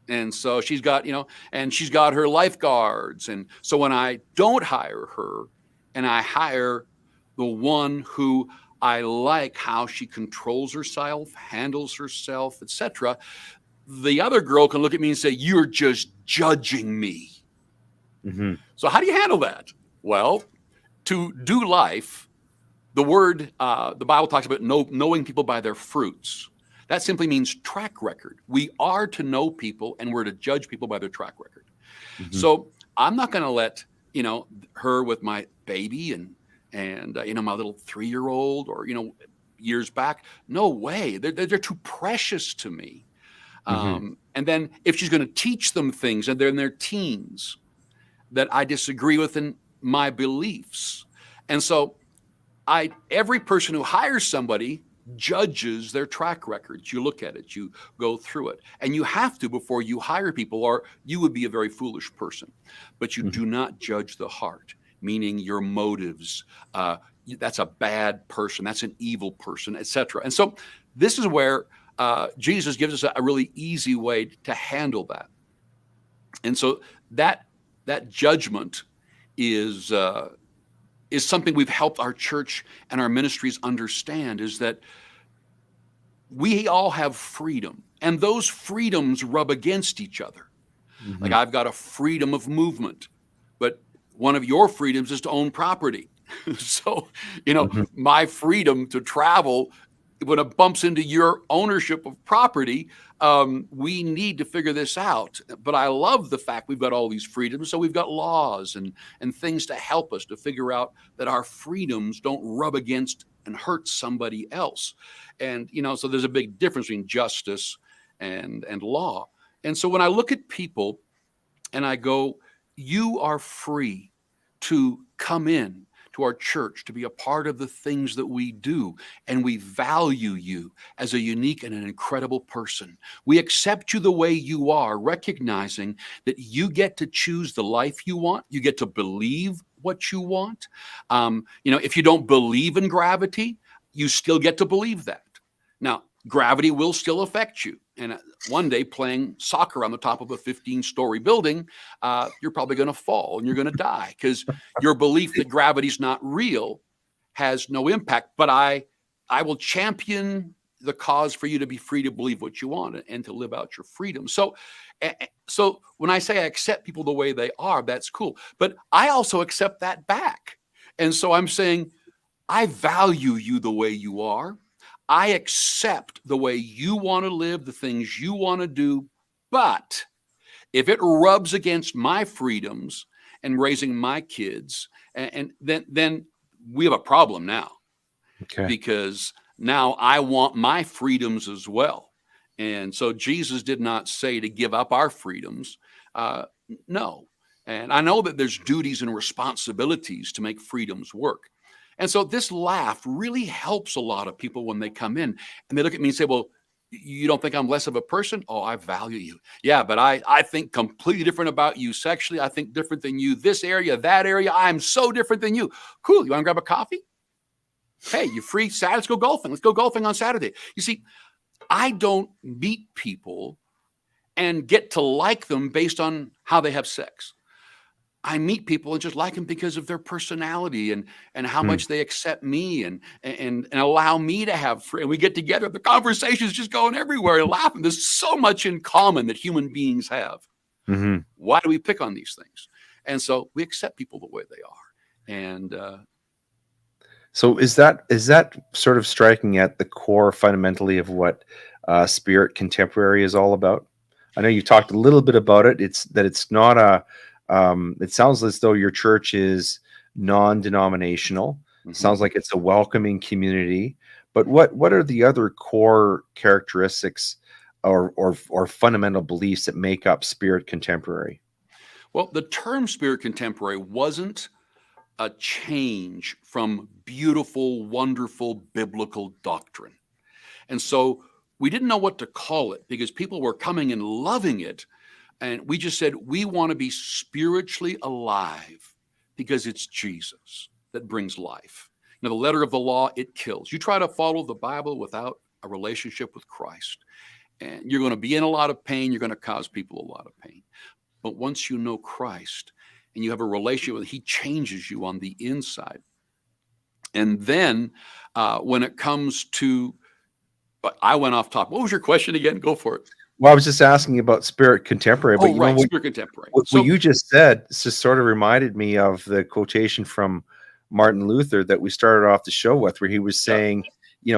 C: And so she's got, you know, and she's got her lifeguards. And so when I don't hire her and I hire the one who I like how she controls herself, handles herself, etc., the other girl can look at me and say, you're just judging me. So how do you handle that? Well, to do life, the Bible talks about knowing people by their fruits. That simply means track record. We are to know people and we're to judge people by their track record. So I'm not going to let, you know, her with my baby and you know, my little 3-year-old or, you know, years back. No way. They're too precious to me. And then if she's going to teach them things and they're in their teens that I disagree with in my beliefs. And so every person who hires somebody judges their track records. You look at it, you go through it, and you have to before you hire people, or you would be a very foolish person. But you do not judge the heart, meaning your motives. That's a bad person. That's an evil person, etc. And so this is where Jesus gives us a really easy way to handle that. And so that judgment is something we've helped our church and our ministries understand, is that we all have freedom, and those freedoms rub against each other. Like I've got a freedom of movement, but one of your freedoms is to own property. So, you know, my freedom to travel, when it bumps into your ownership of property, we need to figure this out. But I love the fact we've got all these freedoms. So we've got laws and things to help us to figure out that our freedoms don't rub against and hurt somebody else. And, you know, so there's a big difference between justice and law. And so when I look at people and I go, you are free to come in to our church, to be a part of the things that we do. And we value you as a unique and an incredible person. We accept you the way you are, recognizing that you get to choose the life you want. You get to believe what you want. You know, if you don't believe in gravity, you still get to believe that. Now, gravity will still affect you. And one day playing soccer on the top of a 15-story building, you're probably going to fall and you're going to die because your belief that gravity's not real has no impact. But I will champion the cause for you to be free to believe what you want and to live out your freedom. So when I say I accept people the way they are, that's cool. But I also accept that back. And so I'm saying, I value you the way you are. I accept the way you want to live, the things you want to do. But if it rubs against my freedoms and raising my kids. And then we have a problem now,
A: Okay.
C: because now I want my freedoms as well. And so Jesus did not say to give up our freedoms. No. And I know that there's duties and responsibilities to make freedoms work. And so this laugh really helps a lot of people when they come in and they look at me and say, well, you don't think I'm less of a person? Oh, I value you. Yeah, but I think completely different about you sexually. I think different than you, this area, that area. I'm so different than you. Cool. You want to grab a coffee? Hey, you free Saturday? Let's go golfing. Let's go golfing on Saturday. You see, I don't meet people and get to like them based on how they have sex. I meet people and just like them because of their personality and how
A: Hmm.
C: much they accept me and allow me to have free. And we get together, the conversation's just going everywhere and laughing. There's so much in common that human beings have.
A: Hmm.
C: Why do we pick on these things? And so we accept people the way they are. And
A: So is that sort of striking at the core fundamentally of what Spirit Contemporary is all about? I know you talked a little bit about it. It's not a. It sounds as though your church is non-denominational. Sounds like it's a welcoming community. But what are the other core characteristics or fundamental beliefs that make up Spirit Contemporary?
C: well, the term Spirit Contemporary wasn't a change from beautiful, wonderful biblical doctrine. And so we didn't know what to call it because people were coming and loving it. And we just said, we want to be spiritually alive because it's Jesus that brings life. Now, the letter of the law, it kills. You try to follow the Bible without a relationship with Christ, and you're going to be in a lot of pain. You're going to cause people a lot of pain. But once you know Christ and you have a relationship with him, he changes you on the inside. And then when it comes to, but I went off topic. What was your question again? Go for it.
A: Well, I was just asking about Spirit Contemporary, but
C: Oh, right, Spirit Contemporary.
A: what you just said just sort of reminded me of the quotation from Martin Luther that we started off the show with, where he was saying,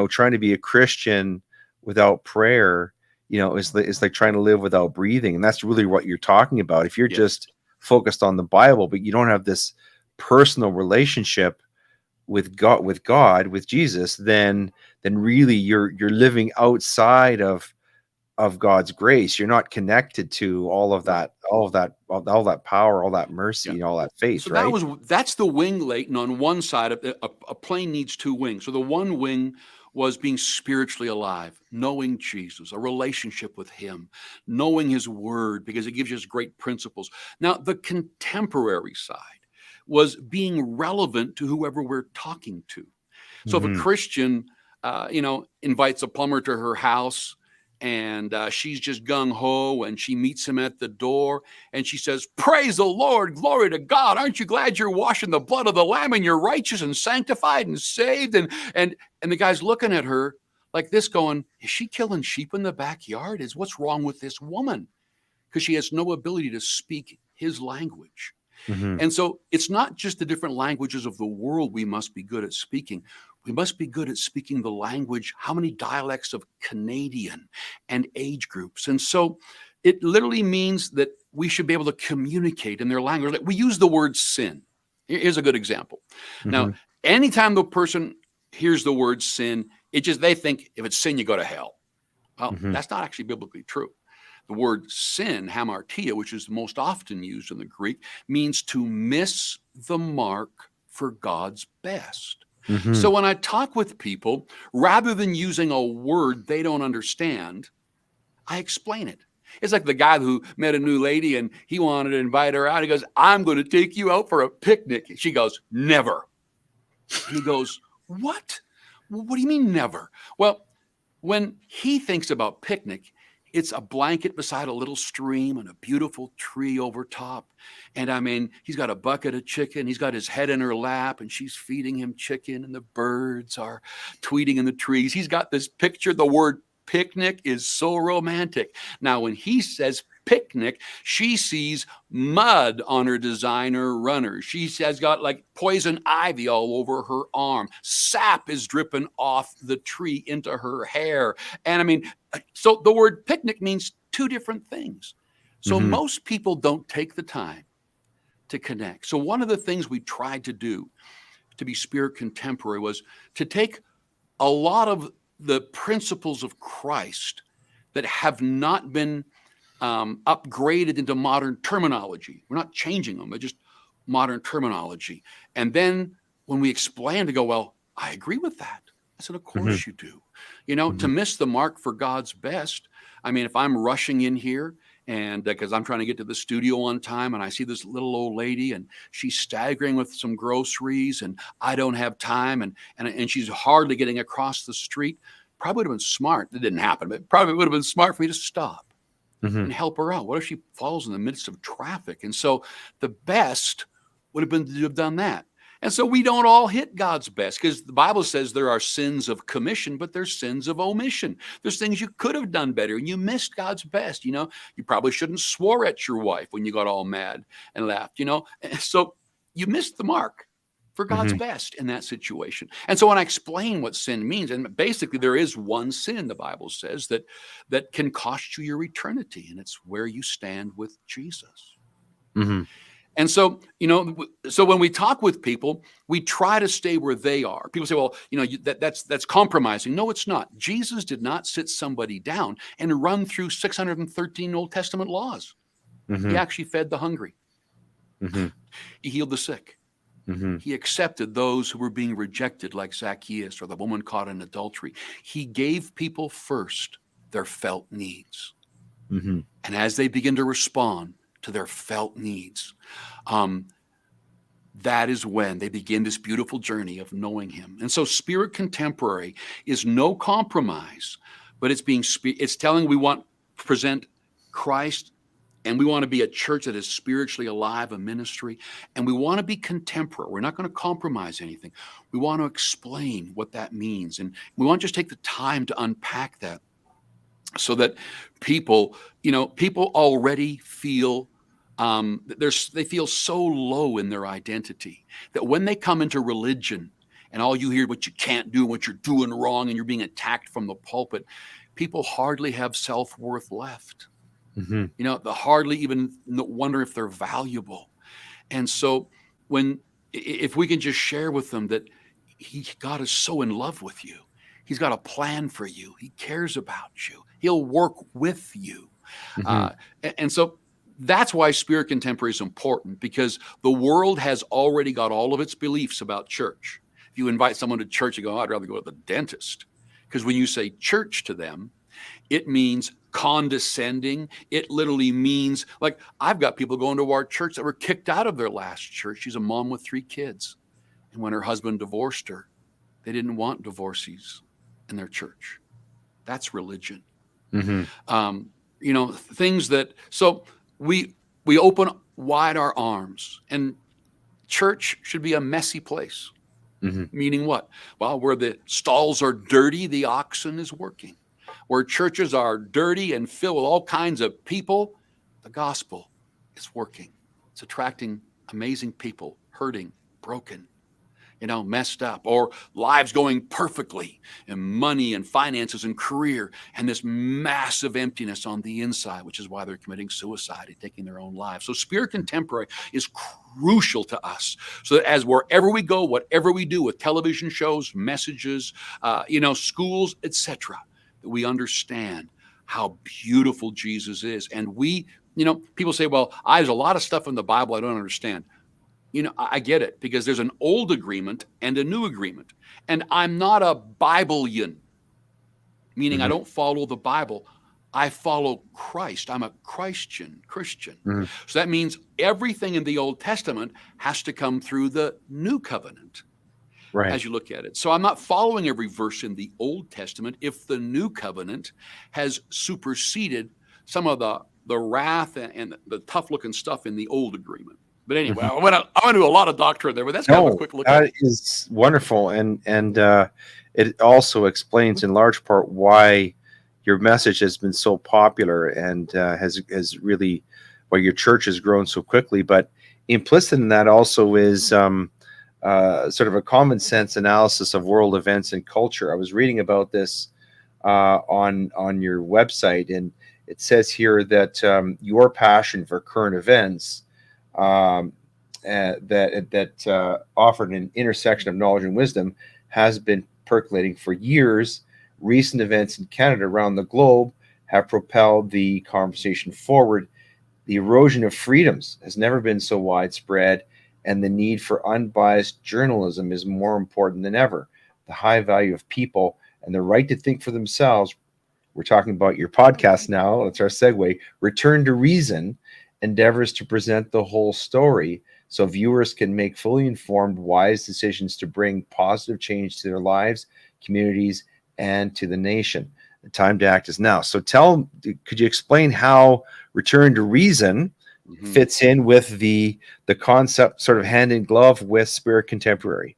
A: trying to be a Christian without prayer, is like trying to live without breathing. And that's really what you're talking about. If you're
C: Yes.
A: just focused on the Bible, but you don't have this personal relationship with with Jesus, then really you're living outside of God's grace. You're not connected to all of that power, all that mercy,
C: Yeah.
A: all that faith,
C: So
A: right?
C: that's the wing, Leighton. On one side of a plane needs two wings. So the one wing was being spiritually alive, knowing Jesus, a relationship with him, knowing his word, because it gives you great principles. Now, the contemporary side was being relevant to whoever we're talking to. So if a
A: Mhm.
C: Christian, invites a plumber to her house, and she's just gung ho, and she meets him at the door, and she says, "Praise the Lord, glory to God! Aren't you glad you're washing the blood of the Lamb and you're righteous and sanctified and saved?" And the guy's looking at her like this, going, "Is she killing sheep in the backyard? What's wrong with this woman?" Because she has no ability to speak his language.
A: Mhm.
C: And so it's not just the different languages of the world we must be good at speaking. We must be good at speaking the language, how many dialects of Canadian and age groups. And so it literally means that we should be able to communicate in their language. Like we use the word sin. Here's a good example. Now,
A: Mhm.
C: anytime the person hears the word sin, they think if it's sin, you go to hell. Well,
A: Mhm.
C: that's not actually biblically true. The word sin, hamartia, which is most often used in the Greek, means to miss the mark for God's best. So
A: Mhm.
C: when I talk with people, rather than using a word they don't understand, I explain it. It's like the guy who met a new lady and he wanted to invite her out. He goes, "I'm going to take you out for a picnic." She goes, "Never." And he goes, "What? What do you mean never?" Well, when he thinks about picnic, it's a blanket beside a little stream and a beautiful tree over top. And I mean, he's got a bucket of chicken. He's got his head in her lap and she's feeding him chicken and the birds are tweeting in the trees. He's got this picture. The word picnic is so romantic. Now, when he says picnic, she sees mud on her designer runners. She has got like poison ivy all over her arm. Sap is dripping off the tree into her hair. And I mean, so the word picnic means two different things. So
A: Mhm.
C: most people don't take the time to connect. So one of the things we tried to do to be spirit contemporary was to take a lot of the principles of Christ that have not been upgraded into modern terminology. We're not changing them, they're just modern terminology. And then when we explain, to go, well, I agree with that. I said, of course you do. You know, to miss the mark for God's best. I mean, if I'm rushing in here and because I'm trying to get to the studio on time and I see this little old lady and she's staggering with some groceries and I don't have time and she's hardly getting across the street, probably would have been smart. It didn't happen, but probably would have been smart for me to stop and help her out. What if she falls in the midst of traffic? And so the best would have been to have done that. And so we don't all hit God's best, because the Bible says there are sins of commission, but there's sins of omission. There's things you could have done better and you missed God's best. You know, you probably shouldn't swore at your wife when you got all mad and laughed, you know. So you missed the mark for God's best in that situation. And so when I explain what sin means, and basically there is one sin, the Bible says, that can cost you your eternity, and it's where you stand with Jesus. And so, you know, so when we talk with people, we try to stay where they are. People say, well, you know, that's compromising. No, it's not. Jesus did not sit somebody down and run through 613 Old Testament laws. He actually fed the hungry. He healed the sick. He accepted those who were being rejected, like Zacchaeus or the woman caught in adultery. He gave people first their felt needs. And as they begin to respond to their felt needs, that is when they begin this beautiful journey of knowing him. And so spirit contemporary is no compromise, but it's telling we want to present Christ, and we want to be a church that is spiritually alive, a ministry, and we want to be contemporary. We're not going to compromise anything. We want to explain what that means, and we want to just take the time to unpack that, so that people already feel they feel so low in their identity that when they come into religion and all you hear what you can't do, what you're doing wrong, and you're being attacked from the pulpit, people hardly have self-worth left. You know, they hardly even wonder if they're valuable. And so if we can just share with them that God is so in love with you, he's got a plan for you, he cares about you, he'll work with you. And so that's why spirit contemporary is important, because the world has already got all of its beliefs about church. If you invite someone to church, you go, oh, I'd rather go to the dentist. Because when you say church to them, it means condescending. It literally means, like, I've got people going to our church that were kicked out of their last church. She's a mom with 3 kids. And when her husband divorced her, they didn't want divorcees in their church. That's religion. You know, things that, so we open wide our arms, and church should be a messy place. Meaning what? Well, where the stalls are dirty, the oxen is working. Where churches are dirty and filled with all kinds of people, the gospel is working. It's attracting amazing people, hurting, broken, you know, messed up, or lives going perfectly, and money and finances and career, and this massive emptiness on the inside, which is why they're committing suicide and taking their own lives. So spirit contemporary is crucial to us, so that as wherever we go, whatever we do with television shows, messages, you know, schools, etc., that we understand how beautiful Jesus is. And we, you know, people say, well, there's a lot of stuff in the Bible I don't understand. You know, I get it, because there's an old agreement and a new agreement. And I'm not a Biblean, meaning I don't follow the Bible. I follow Christ. I'm a Christian. So that means everything in the Old Testament has to come through the new covenant. As you look at it. So I'm not following every verse in the Old Testament if the new covenant has superseded some of the wrath and the tough looking stuff in the old agreement. But anyway, I went to do a lot of doctrine there, but that's kind of a quick look at it.
A: That is wonderful. And it also explains in large part why your message has been so popular and has really, why your church has grown so quickly. But implicit in that also is sort of a common sense analysis of world events and culture. I was reading about this on your website, and it says here that your passion for current events that offered an intersection of knowledge and wisdom has been percolating for years. Recent events in Canada around the globe have propelled the conversation forward. The erosion of freedoms has never been so widespread, and the need for unbiased journalism is more important than ever. The high value of people and the right to think for themselves. We're talking about your podcast now. That's our segue. Return to Reason endeavors to present the whole story so viewers can make fully informed, wise decisions to bring positive change to their lives, communities, and to the nation. The time to act is now. So could you explain how Return to Reason fits in with the concept, sort of hand in glove with Spirit Contemporary?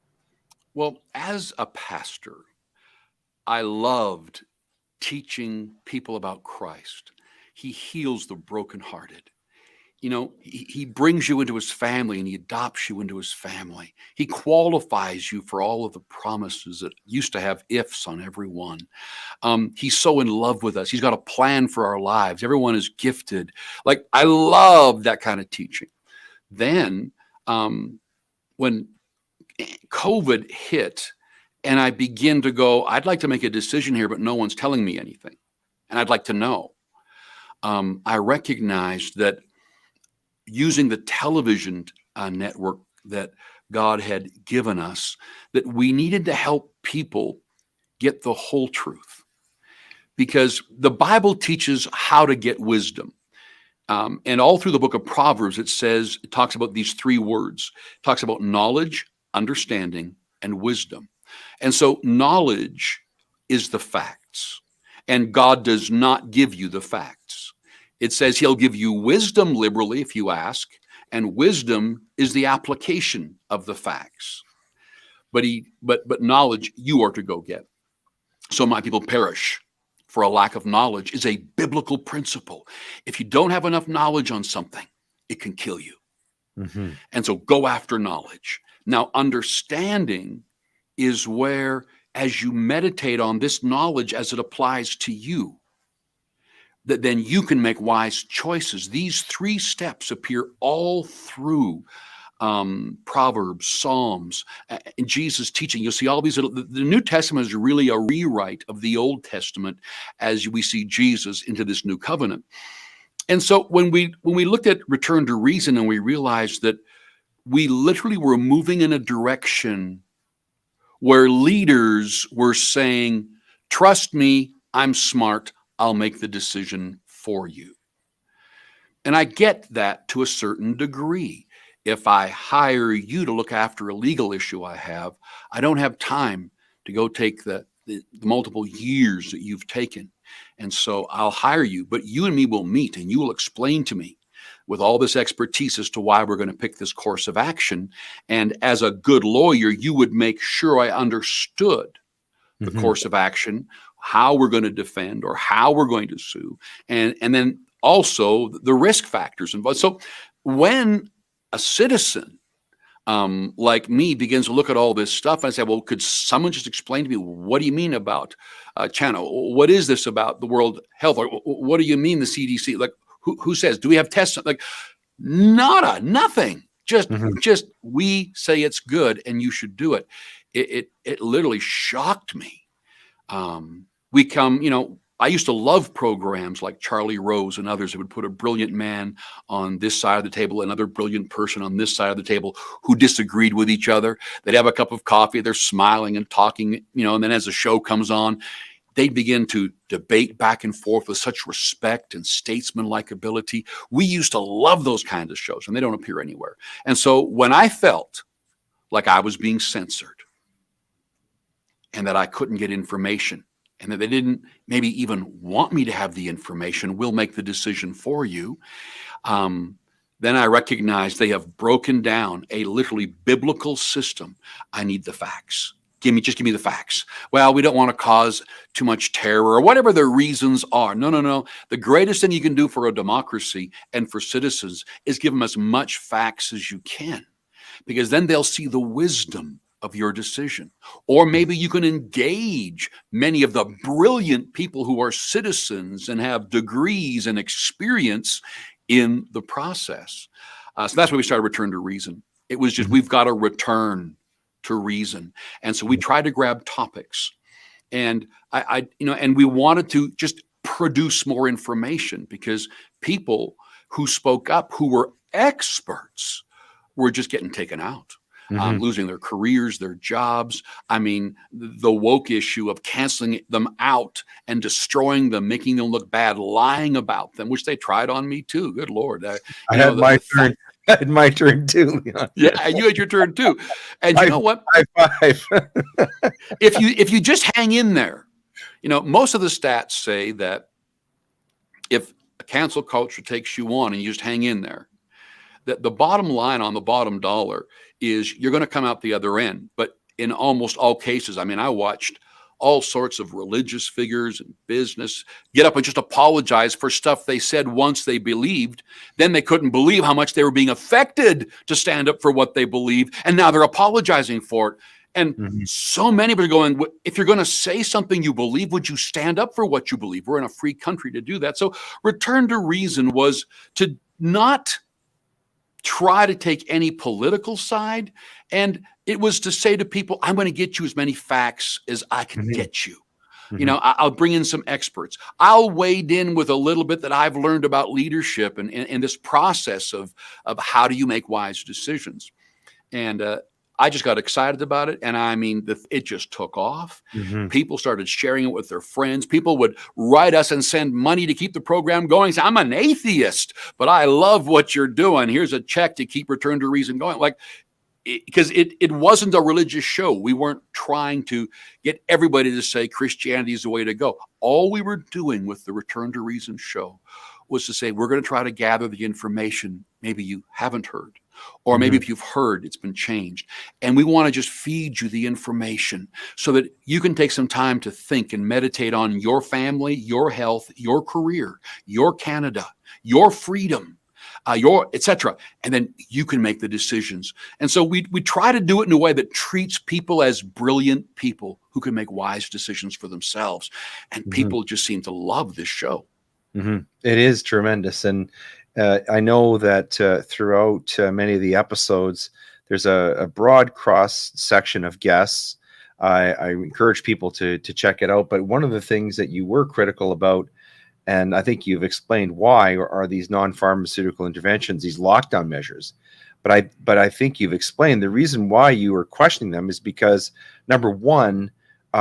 C: Well, as a pastor, I loved teaching people about Christ. He heals the brokenhearted. You know, he brings you into his family and he adopts you into his family. He qualifies you for all of the promises that used to have ifs on every one. He's so in love with us. He's got a plan for our lives. Everyone is gifted. Like, I love that kind of teaching. Then when COVID hit and I begin to go, I'd like to make a decision here, but no one's telling me anything. And I'd like to know. I recognized that using the television network that God had given us, that we needed to help people get the whole truth. Because the Bible teaches how to get wisdom. And all through the book of Proverbs, it talks about these three words. It talks about knowledge, understanding, and wisdom. And so knowledge is the facts. And God does not give you the facts. It says he'll give you wisdom liberally if you ask, and wisdom is the application of the facts. But knowledge you are to go get. So my people perish for a lack of knowledge is a biblical principle. If you don't have enough knowledge on something, it can kill you. And so go after knowledge. Now, understanding is where, as you meditate on this knowledge as it applies to you, that then you can make wise choices. These three steps appear all through Proverbs, Psalms, in Jesus' teaching. You'll see all these the New Testament is really a rewrite of the Old Testament as we see Jesus into this new covenant. And so when we looked at Return to Reason and we realized that we literally were moving in a direction where leaders were saying, trust me, I'm smart, I'll make the decision for you. And I get that to a certain degree. If I hire you to look after a legal issue I have, I don't have time to go take the multiple years that you've taken. And so I'll hire you, but you and me will meet and you will explain to me with all this expertise as to why we're going to pick this course of action. And as a good lawyer, you would make sure I understood the course of action, how we're going to defend or how we're going to sue, and then also the risk factors involved. So when a citizen like me begins to look at all this stuff, I say, well, could someone just explain to me, what do you mean about China? What is this about the World Health? Or what do you mean the CDC? Like, who says? Do we have tests? Like, nothing. Just we say it's good and you should do it. It literally shocked me. I used to love programs like Charlie Rose and others that would put a brilliant man on this side of the table, another brilliant person on this side of the table who disagreed with each other. They'd have a cup of coffee, they're smiling and talking, and then as the show comes on, they'd begin to debate back and forth with such respect and statesman-like ability. We used to love those kinds of shows, and they don't appear anywhere. And so when I felt like I was being censored and that I couldn't get information, and that they didn't maybe even want me to have the information, we'll make the decision for you, then I recognized they have broken down a literally biblical system. I need the facts. Just give me the facts. Well, we don't want to cause too much terror or whatever their reasons are. No. The greatest thing you can do for a democracy and for citizens is give them as much facts as you can, because then they'll see the wisdom of your decision. Or maybe you can engage many of the brilliant people who are citizens and have degrees and experience in the process. So that's why we started Return to Reason. It was just, we've got to return to reason. And so we tried to grab topics, and and we wanted to just produce more information, because people who spoke up, who were experts, were just getting taken out. Losing their careers, their jobs. I mean, the woke issue of canceling them out and destroying them, making them look bad, lying about them, which they tried on me too. Good Lord.
A: I had my turn. I had my turn too, Leon.
C: Yeah, you had your turn too. And you know what?
A: High five.
C: If you just hang in there, most of the stats say that if a cancel culture takes you on and you just hang in there, that the bottom line on the bottom dollar is you're going to come out the other end. But in almost all cases, I mean, I watched all sorts of religious figures and business get up and just apologize for stuff they said once they believed. Then they couldn't believe how much they were being affected to stand up for what they believe. And now they're apologizing for it. And so many people are going, if you're going to say something you believe, would you stand up for what you believe? We're in a free country to do that. So return to reason was to not try to take any political side. And it was to say to people, I'm going to get you as many facts as I can get you. I'll bring in some experts. I'll wade in with a little bit that I've learned about leadership and this process of how do you make wise decisions. And I just got excited about it. And I mean, it just took off. People started sharing it with their friends. People would write us and send money to keep the program going. Say, I'm an atheist, but I love what you're doing. Here's a check to keep Return to Reason going. Because it wasn't a religious show. We weren't trying to get everybody to say Christianity is the way to go. All we were doing with the Return to Reason show was to say, we're going to try to gather the information maybe you haven't heard, or maybe if you've heard, it's been changed. And we want to just feed you the information so that you can take some time to think and meditate on your family, your health, your career, your Canada, your freedom, your etc. And then you can make the decisions. And so we try to do it in a way that treats people as brilliant people who can make wise decisions for themselves. And people just seem to love this show.
A: It is tremendous. And I know that throughout many of the episodes, there's a broad cross section of guests. I encourage people to check it out. But one of the things that you were critical about, and I think you've explained why, are these non-pharmaceutical interventions, these lockdown measures. But I think you've explained the reason why you were questioning them is because, number one,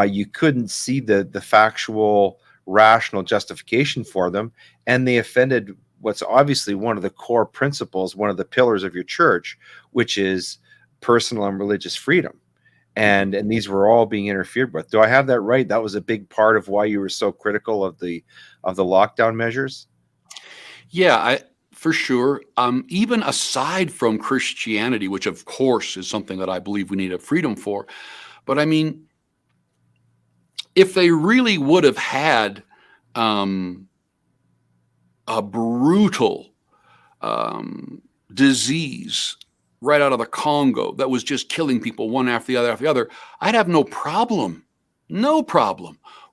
A: you couldn't see the factual, rational justification for them, and they offended what's obviously one of the core principles, one of the pillars of your church, which is personal and religious freedom. And these were all being interfered with. Do I have that right? That was a big part of why you were so critical of the lockdown measures?
C: Yeah, for sure. Even aside from Christianity, which of course is something that I believe we need a freedom for, but I mean, if they really would have had a brutal disease right out of the Congo that was just killing people one after the other, I'd have no problem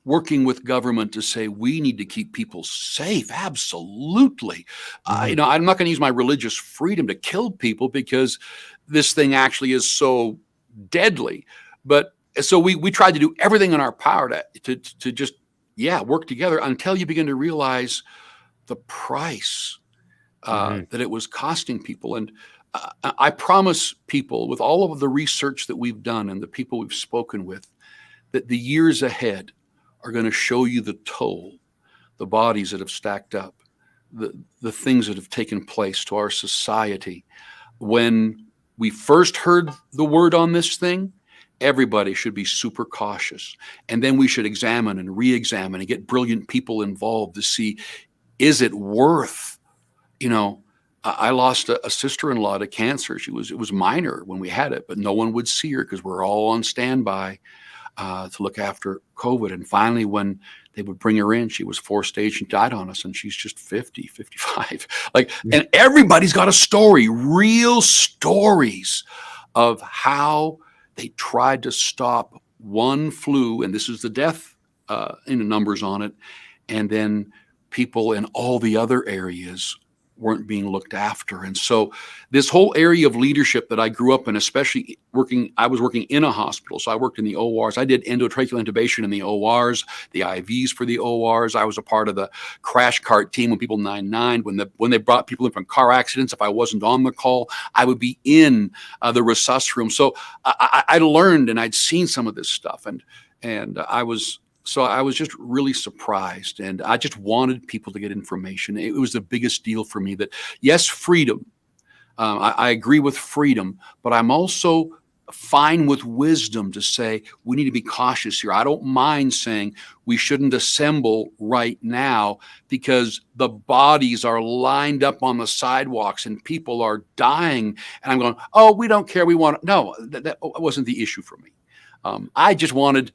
C: working with government to say we need to keep people safe. Absolutely. I'm not going to use my religious freedom to kill people because this thing actually is so deadly. But so we tried to do everything in our power to just, work together until you begin to realize the price that it was costing people. And I promise people, with all of the research that we've done and the people we've spoken with, that the years ahead are going to show you the toll, the bodies that have stacked up, the things that have taken place to our society. When we first heard the word on this thing, everybody should be super cautious. And then we should examine and re-examine and get brilliant people involved to see, is it worth, I lost a sister-in-law to cancer. It was minor when we had it, but no one would see her because we're all on standby to look after COVID. And finally, when they would bring her in, she was 4-stage and died on us. And she's just 50, 55. And everybody's got a story, real stories of how they tried to stop one flu. And this is the death in the numbers on it. And then people in all the other areas weren't being looked after. And so this whole area of leadership that I grew up in, especially I was working in a hospital. So I worked in the ORs. I did endotracheal intubation in the ORs, the IVs for the ORs. I was a part of the crash cart team when people 9-9, when they brought people in from car accidents. If I wasn't on the call, I would be in the resus room. So I learned, and I'd seen some of this stuff, and I was just really surprised, and I just wanted people to get information. It was the biggest deal for me that, yes, freedom. I agree with freedom, but I'm also fine with wisdom to say we need to be cautious here. I don't mind saying we shouldn't assemble right now because the bodies are lined up on the sidewalks and people are dying. And I'm going, oh, we don't care. We want no, that wasn't the issue for me. I just wanted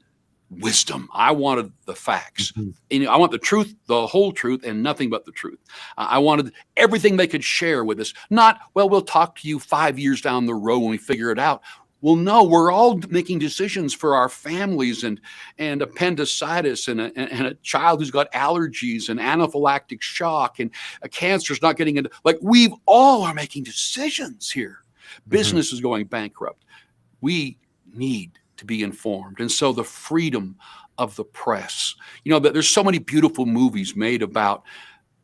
C: wisdom. I wanted the facts.
A: Mhm.
C: I want the truth, the whole truth, and nothing but the truth. I wanted everything they could share with us. Not, well, we'll talk to you 5 years down the road when we figure it out. Well, no, we're all making decisions for our families, and appendicitis, and a child who's got allergies and anaphylactic shock, and a cancer's not getting into, like, we all are making decisions here. Business is going bankrupt. We need to be informed. And so the freedom of the press, there's so many beautiful movies made about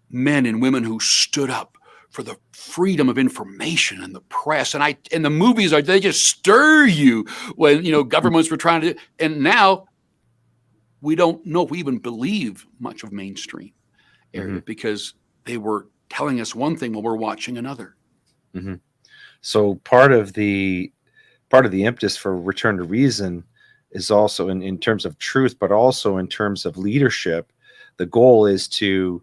C: men and women who stood up for the freedom of information and the press. And the movies they just stir you when, governments were trying to, and now we don't know if we even believe much of mainstream area because they were telling us one thing while we're watching another.
A: Mm-hmm. So part of the impetus for Return to Reason is also in terms of truth, but also in terms of leadership. The goal is to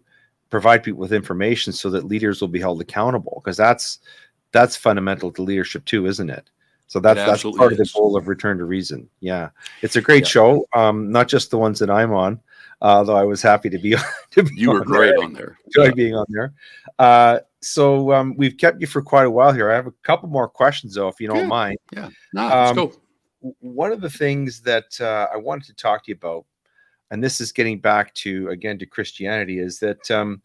A: provide people with information so that leaders will be held accountable, because that's fundamental to leadership too, isn't it? So that's part of the goal of Return to Reason. Yeah, it's a great show. Not just the ones that I'm on, though I was happy to be on.
C: You were great on there.
A: Enjoy being on there. So we've kept you for quite a while here. I have a couple more questions, though, if you don't mind.
C: Yeah, let's go.
A: One of the things that I wanted to talk to you about, and this is getting back to Christianity, is that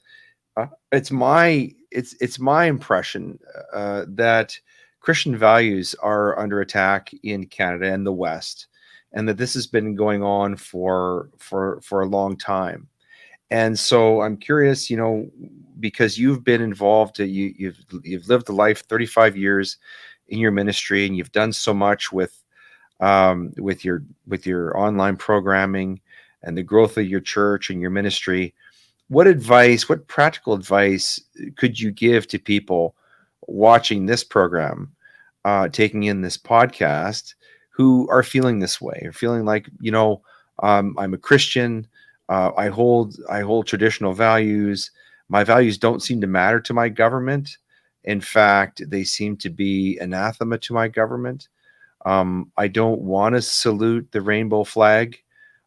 A: it's my impression that Christian values are under attack in Canada and the West, and that this has been going on for a long time. And so I'm curious, because you've been involved, you've lived a life 35 years in your ministry, and you've done so much with your online programming and the growth of your church and your ministry. What practical advice could you give to people watching this program, taking in this podcast, who are feeling this way, or feeling like, I'm a Christian, I hold traditional values. My values don't seem to matter to my government. In fact, they seem to be anathema to my government. I don't want to salute the rainbow flag.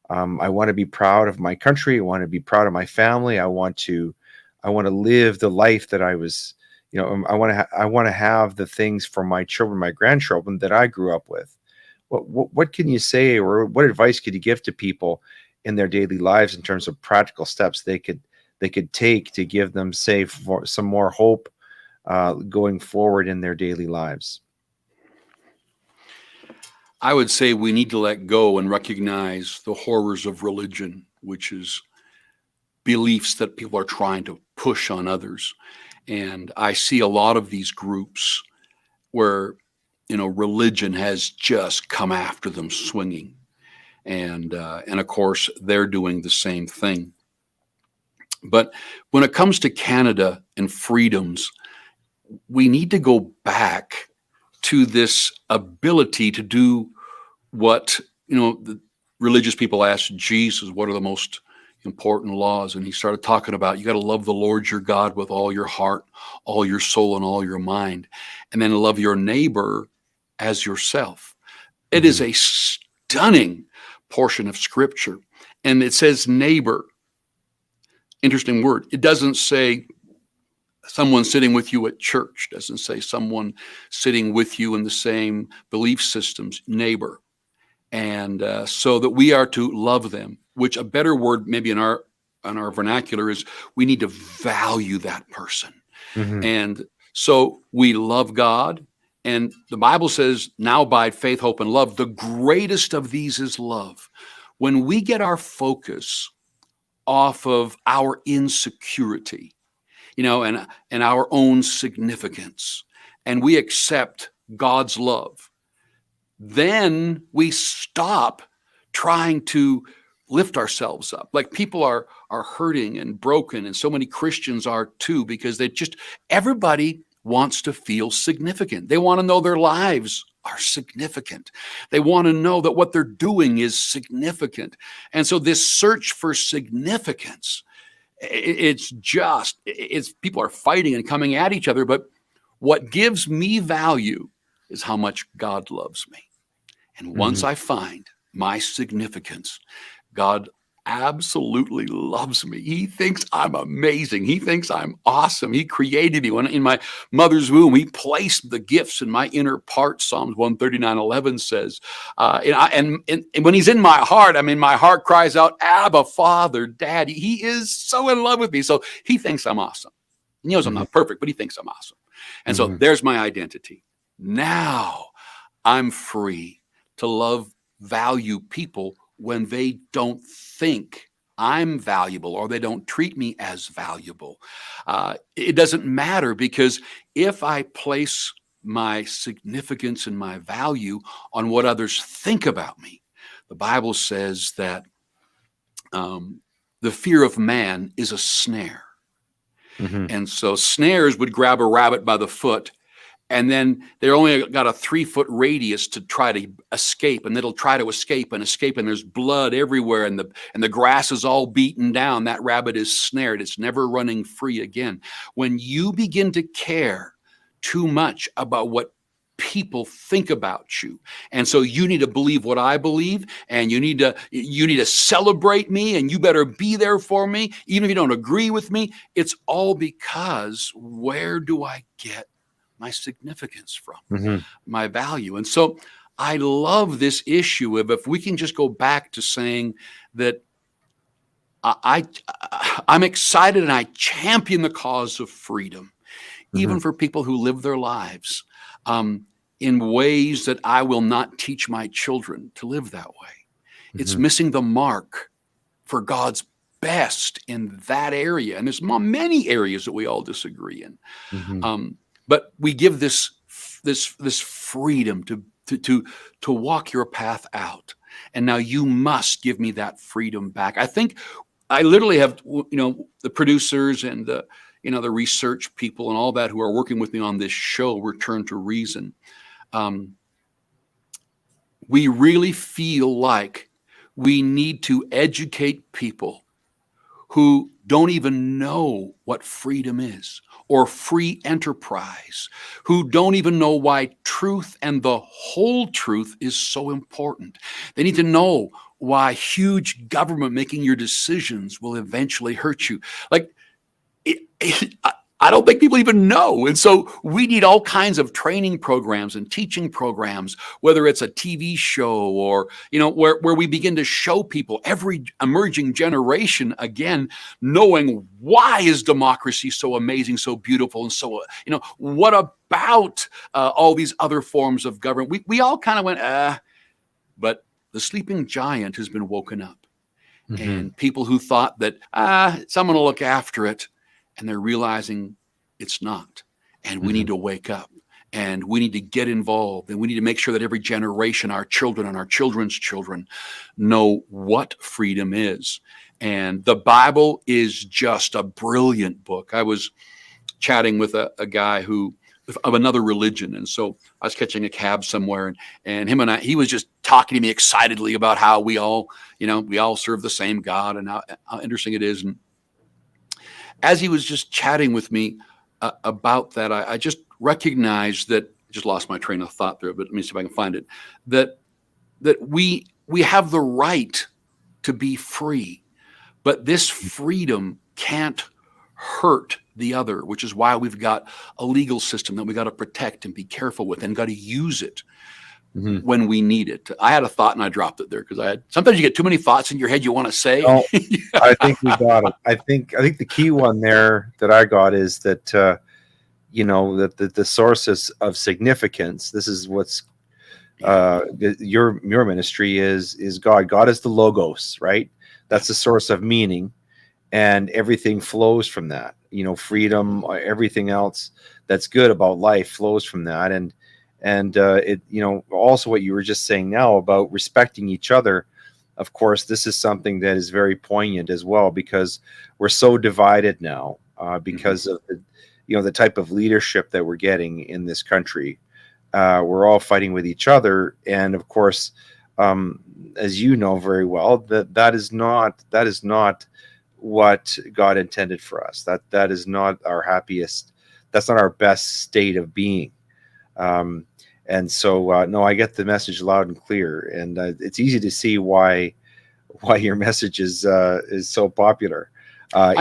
A: I want to be proud of my country. I want to be proud of my family. I want to live the life that I was, I want to have the things for my children, my grandchildren that I grew up with. What can you say, or what advice could you give to people in their daily lives in terms of practical steps they could take to give them, say, for some more hope going forward in their daily lives?
C: I would say we need to let go and recognize the horrors of religion, which is beliefs that people are trying to push on others. And I see a lot of these groups where, religion has just come after them swinging. And of course, they're doing the same thing. But when it comes to Canada and freedoms, we need to go back to this ability to do what, the religious people asked Jesus, what are the most important laws? And he started talking about, you got to love the Lord your God with all your heart, all your soul, and all your mind, and then love your neighbor as yourself. It is a stunning portion of scripture. And it says neighbor. Interesting word. It doesn't say someone sitting with you at church. It doesn't say someone sitting with you in the same belief systems. Neighbor. And so that we are to love them, which a better word maybe in our vernacular is we need to value that person.
A: Mhm.
C: And so we love God. And the Bible says, now abide faith, hope, and love. The greatest of these is love. When we get our focus off of our insecurity, and our own significance, and we accept God's love, then we stop trying to lift ourselves up. Like, people are hurting and broken, and so many Christians are too, because everybody wants to feel significant. They want to know their lives are significant. They want to know that what they're doing is significant. And so this search for significance, it's people are fighting and coming at each other. But what gives me value is how much God loves me. And once
A: Mhm.
C: I find my significance, God absolutely loves me. He thinks I'm amazing. He thinks I'm awesome. He created me. When in my mother's womb, he placed the gifts in my inner parts. Psalms 139:11 says, and when he's in my heart, my heart cries out, Abba, Father, Daddy. He is so in love with me. So he thinks I'm awesome. He knows I'm
A: Mhm.
C: not perfect, but he thinks I'm awesome. And so
A: Mhm.
C: there's my identity. Now I'm free to value people when they don't think I'm valuable, or they don't treat me as valuable. It doesn't matter, because if I place my significance and my value on what others think about me, the Bible says that the fear of man is a snare.
A: Mhm.
C: And so snares would grab a rabbit by the foot, and then they're only got a 3-foot radius to try to escape, and it'll try to escape, and there's blood everywhere, and the grass is all beaten down. That rabbit is snared. It's never running free again. When you begin to care too much about what people think about you, and so you need to believe what I believe, and you need to celebrate me, and you better be there for me even if you don't agree with me. It's all because, where do I get my significance from,
A: Mhm.
C: my value? And so I love this issue of, if we can just go back to saying that I'm excited and I champion the cause of freedom, even
A: Mhm.
C: for people who live their lives in ways that I will not teach my children to live that way. It's
A: Mhm.
C: missing the mark for God's best in that area. And there's many areas that we all disagree in.
A: Mhm.
C: But we give this freedom to walk your path out. And now you must give me that freedom back. I think I literally have, the producers and the research people and all that who are working with me on this show, Return to Reason. We really feel like we need to educate people who don't even know what freedom is, or free enterprise, who don't even know why truth and the whole truth is so important. They need to know why huge government making your decisions will eventually hurt you. Like, I don't think people even know. And so we need all kinds of training programs and teaching programs, whether it's a TV show or, where we begin to show people, every emerging generation, again, knowing, why is democracy so amazing, so beautiful, and so, what about all these other forms of government? We all kind of went, but the sleeping giant has been woken up.
A: Mhm.
C: And people who thought that someone will look after it, and they're realizing it's not. And we need
A: Mhm.
C: to wake up, and we need to get involved, and we need to make sure that every generation, our children and our children's children, know what freedom is. And the Bible is just a brilliant book. I was chatting with a guy of another religion. And so I was catching a cab somewhere, and he was just talking to me excitedly about how we all serve the same God, and how interesting it is. And as he was just chatting with me about that, I just recognized that, I just lost my train of thought there, but let me see if I can find it, that we have the right to be free, but this freedom can't hurt the other, which is why we've got a legal system that we got to protect and be careful with, and got to use it
A: Mhm.
C: when we need it. I had a thought and I dropped it there, because sometimes you get too many thoughts in your head you want to say.
A: No, I think we got it. I think the key one there that I got is that the sources of significance. This is what's your ministry is God. God is the logos, right? That's the source of meaning, and everything flows from that. Freedom, everything else that's good about life flows from that. And it also what you were just saying now about respecting each other. Of course, this is something that is very poignant as well, because we're so divided now because of the type of leadership that we're getting in this country. We're all fighting with each other, and of course, as you know very well, that is not what God intended for us. That is not our happiest. That's not our best state of being. And so, no, I get the message loud and clear, and it's easy to see why your message is so popular,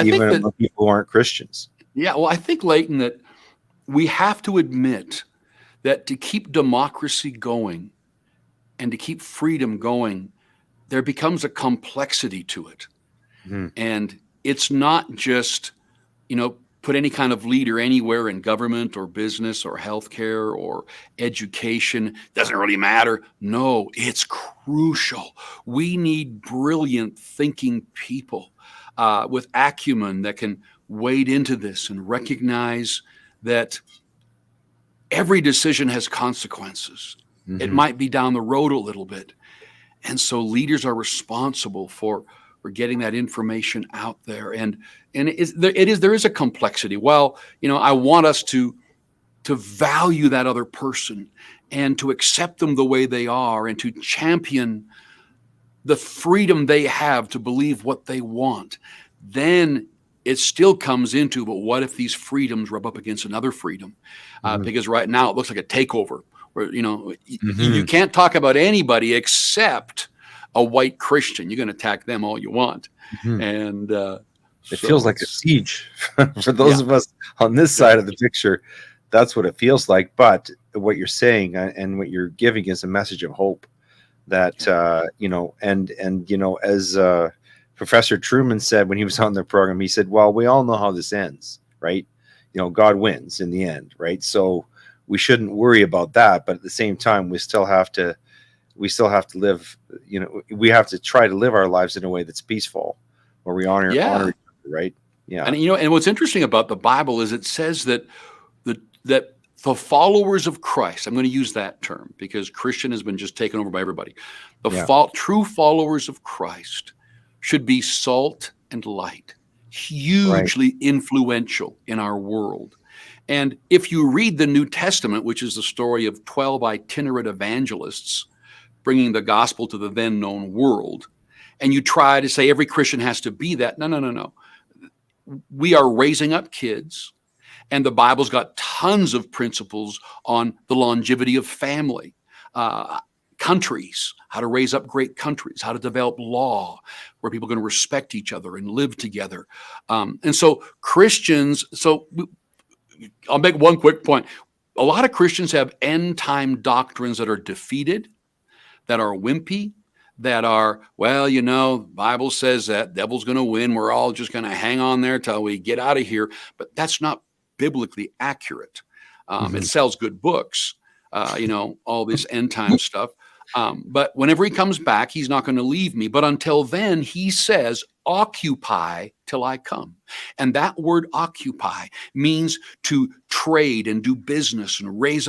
A: even among people who aren't Christians.
C: Yeah, well, I think, Leighton, that we have to admit that to keep democracy going and to keep freedom going, there becomes a complexity to it.
A: Mhm.
C: And it's not just, put any kind of leader anywhere in government or business or healthcare or education. Doesn't really matter. No, it's crucial. We need brilliant thinking people with acumen that can wade into this and recognize that every decision has consequences. It might be down the road a little bit. And so leaders are responsible for getting that information out there. And there is a complexity. Well, I want us to value that other person and to accept them the way they are and to champion the freedom they have to believe what they want. Then it still comes into, but what if these freedoms rub up against another freedom? Because right now it looks like a takeover where, you can't talk about anybody except a white Christian. You can attack them all you want. And
A: it feels like a siege for those of us on this side of the picture. That's what it feels like. But what you're saying and what you're giving is a message of hope that, as Professor Truman said when he was on the program, he said, well, we all know how this ends, right? God wins in the end, right? So we shouldn't worry about that. But at the same time, we still have to live, we have to try to live our lives in a way that's peaceful, where we honor each other, right? Yeah.
C: And what's interesting about the Bible is it says that the followers of Christ, I'm going to use that term because Christian has been just taken over by everybody. True followers of Christ should be salt and light, hugely influential in our world. And if you read the New Testament, which is the story of 12 itinerant evangelists bringing the gospel to the then known world, and you try to say every Christian has to be that, no. We are raising up kids, and the Bible's got tons of principles on the longevity of family, countries, how to raise up great countries, how to develop law where people are going to respect each other and live together. And so Christians, I'll make one quick point. A lot of Christians have end time doctrines that are defeated, that are wimpy, that are, Bible says that devil's going to win. We're all just going to hang on there till we get out of here. But that's not biblically accurate. It sells good books, all this end time stuff. But whenever he comes back, he's not going to leave me. But until then, he says, occupy till I come. And that word occupy means to trade and do business and rise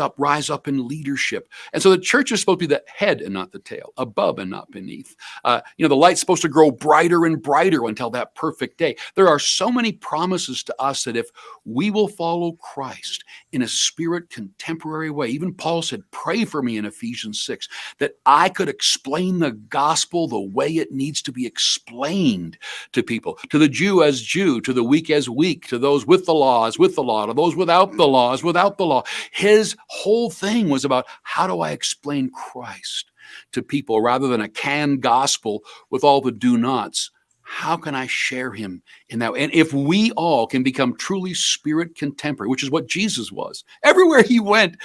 C: up in leadership. And so the church is supposed to be the head and not the tail, above and not beneath. The light's supposed to grow brighter and brighter until that perfect day. There are so many promises to us that if we will follow Christ in a spirit contemporary way, even Paul said, pray for me in Ephesians 6, that I could explain the gospel the way it needs to be explained to people, to the Jew as Jew, to the weak as weak, to those with the law as with the law, to those without the law as without the law. His whole thing was about, how do I explain Christ to people rather than a canned gospel with all the do nots? How can I share him in that way? And if we all can become truly spirit contemporary, which is what Jesus was, everywhere he went,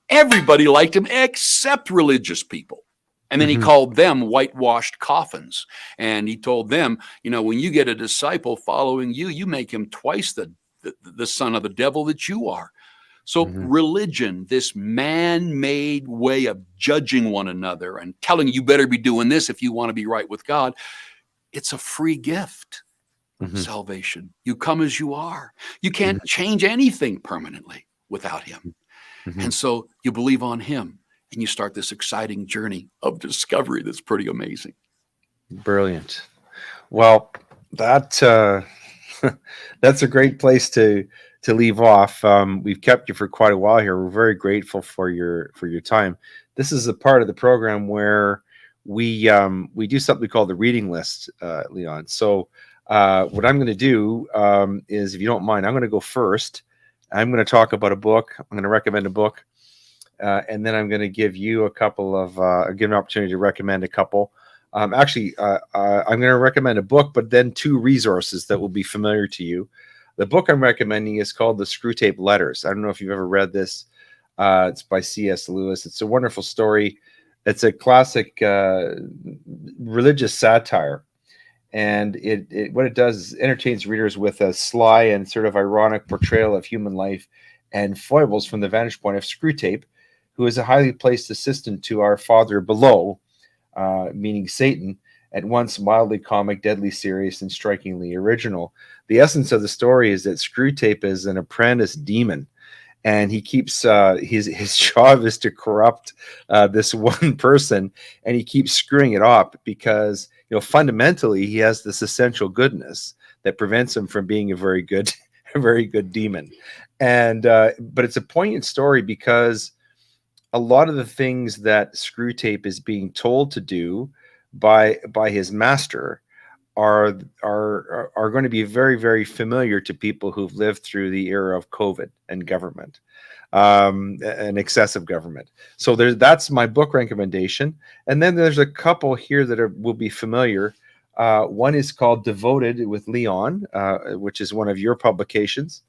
C: everybody liked him except religious people. And then he called them whitewashed coffins. And he told them, when you get a disciple following you, you make him twice the son of the devil that you are. So
A: Mhm.
C: religion, this man-made way of judging one another and telling you better be doing this if you want to be right with God, it's a free gift.
A: Mhm.
C: Salvation. You come as you are. You
A: Mhm.
C: can't change anything permanently without him.
A: Mhm.
C: And so you believe on him and you start this exciting journey of discovery that's pretty amazing.
A: Brilliant. Well, that that's a great place to leave off. We've kept you for quite a while here. We're very grateful for your time. This is a part of the program where we do something called the reading list, Leon. So what I'm going to do is, if you don't mind, I'm going to go first. I'm going to talk about a book. I'm going to recommend a book, and then I'm going to give you a couple of give an opportunity to recommend a couple. I'm going to recommend a book, but then two resources that will be familiar to you. The book I'm recommending is called The Screwtape Letters. I don't know if you've ever read this. It's by C.S. Lewis. It's a wonderful story. It's a classic religious satire, and it what it does is entertains readers with a sly and sort of ironic portrayal of human life and foibles from the vantage point of Screwtape, who is a highly placed assistant to our Father below, meaning Satan, at once mildly comic, deadly serious, and strikingly original. The essence of the story is that Screwtape is an apprentice demon, and he keeps his job is to corrupt this one person, and he keeps screwing it up because, fundamentally he has this essential goodness that prevents him from being a very good a very good demon. And but it's a poignant story because a lot of the things that Screwtape is being told to do by his master are going to be very, very familiar to people who've lived through the era of COVID and government, and excessive government. So that's my book recommendation. And then there's a couple here that will be familiar. One is called Devoted with Leon, which is one of your publications,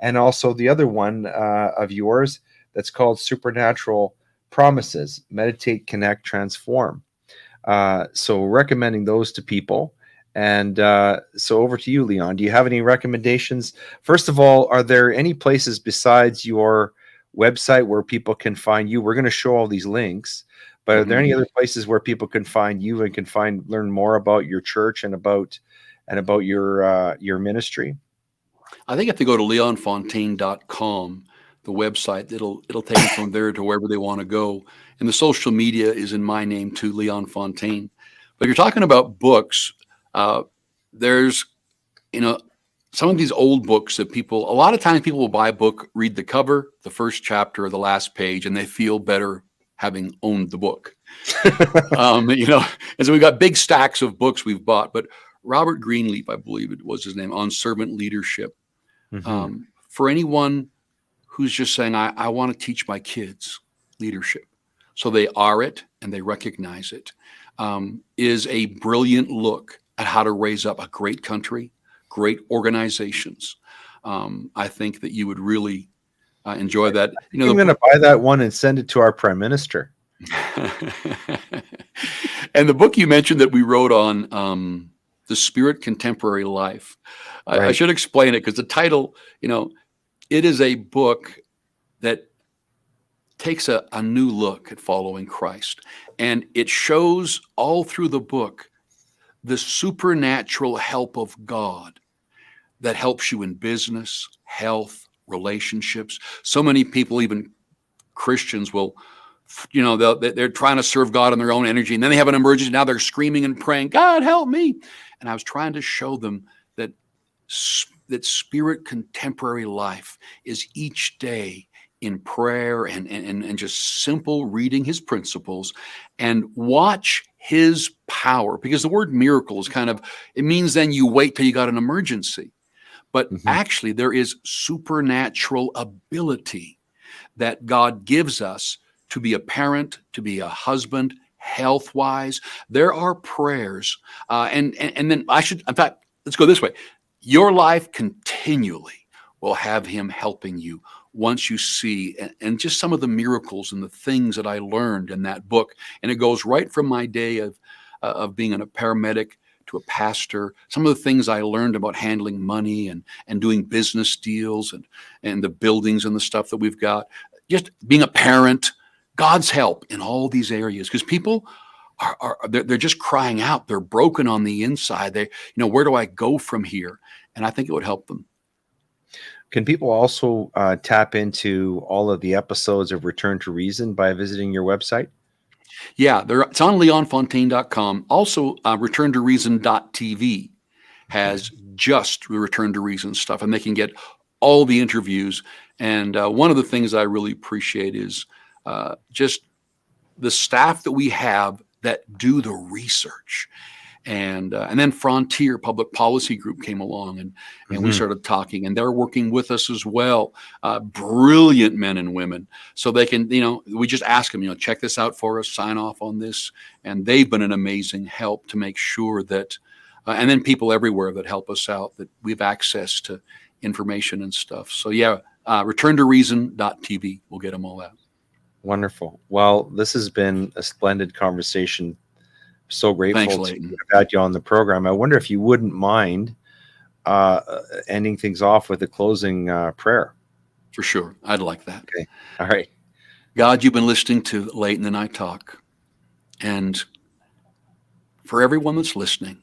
A: and also the other one of yours that's called Supernatural Promises: Meditate, Connect, Transform. So recommending those to people. And so over to you, Leon. Do you have any recommendations? First of all, are there any places besides your website where people can find you? We're going to show all these links, but are there any other places where people can find you and can learn more about your church and about your ministry?
C: I think if they go to leonfontaine.com, the website, it'll take them from there to wherever they want to go. And the social media is in my name too, Leon Fontaine. But you're talking about books. There's, some of these old books that a lot of times people will buy a book, read the cover, the first chapter, or the last page, and they feel better having owned the book. And so we've got big stacks of books we've bought, but Robert Greenleaf, I believe it was his name, on servant leadership.
A: Mm-hmm.
C: For anyone who's just saying, I want to teach my kids leadership, so they are it and they recognize it, is a brilliant look at how to raise up a great country, great organizations. I think that you would really enjoy that.
A: I'm going to buy that one and send it to our prime minister.
C: And the book you mentioned that we wrote on the Spirit Contemporary Life,
A: Right.
C: I should explain it because the title, it is a book that takes a new look at following Christ. And it shows all through the book the supernatural help of God that helps you in business, health, relationships. So many people, even Christians, will, they're trying to serve God in their own energy, and then they have an emergency. Now they're screaming and praying, God, help me. And I was trying to show them that Spirit Contemporary Life is each day in prayer and just simple reading his principles and watch his power, because the word miracle is it means then you wait till you got an emergency. But actually there is supernatural ability that God gives us to be a parent, to be a husband, health-wise. There are prayers. And then in fact, let's go this way. Your life continually will have him helping you once you see, and just some of the miracles and the things that I learned in that book. And it goes right from my day of being a paramedic to a pastor, some of the things I learned about handling money and doing business deals and the buildings and the stuff that we've got, just being a parent, God's help in all these areas, because people they're just crying out. They're broken on the inside. Where do I go from here? And I think it would help them.
A: Can people also tap into all of the episodes of Return to Reason by visiting your website?
C: Yeah, it's on leonfontaine.com. Also, returntoreason.tv has just the Return to Reason stuff, and they can get all the interviews. And one of the things I really appreciate is just the staff that we have that do the research. And then Frontier Public Policy Group came along, and we started talking, and they're working with us as well. Brilliant men and women. So they can, we just ask them, check this out for us, sign off on this. And they've been an amazing help to make sure that, and then people everywhere that help us out, that we have access to information and stuff. So yeah, returntoreason.tv. We'll get them all out.
A: Wonderful. Well, this has been a splendid conversation. So grateful
C: Thanks,
A: to
C: Leighton.
A: have had you on the program. I wonder if you wouldn't mind ending things off with a closing prayer.
C: For sure. I'd like that.
A: Okay. All right.
C: God, you've been listening to Leighton and I talk. And for everyone that's listening,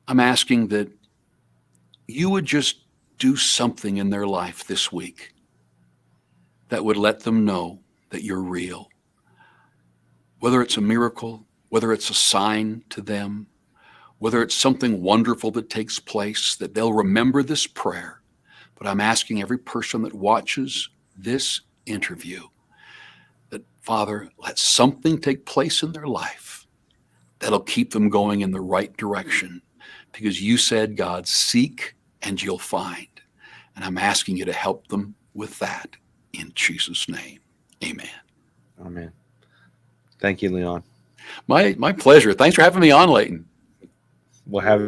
C: I'm asking that you would just do something in their life this week that would let them know that you're real. Whether it's a miracle, whether it's a sign to them, whether it's something wonderful that takes place, that they'll remember this prayer. But I'm asking every person that watches this interview that, Father, let something take place in their life that'll keep them going in the right direction. Because you said, God, seek and you'll find. And I'm asking you to help them with that in Jesus' name. Amen.
A: Amen. Thank you, Leon.
C: My pleasure. Thanks for having me on, Leighton.
A: We'll have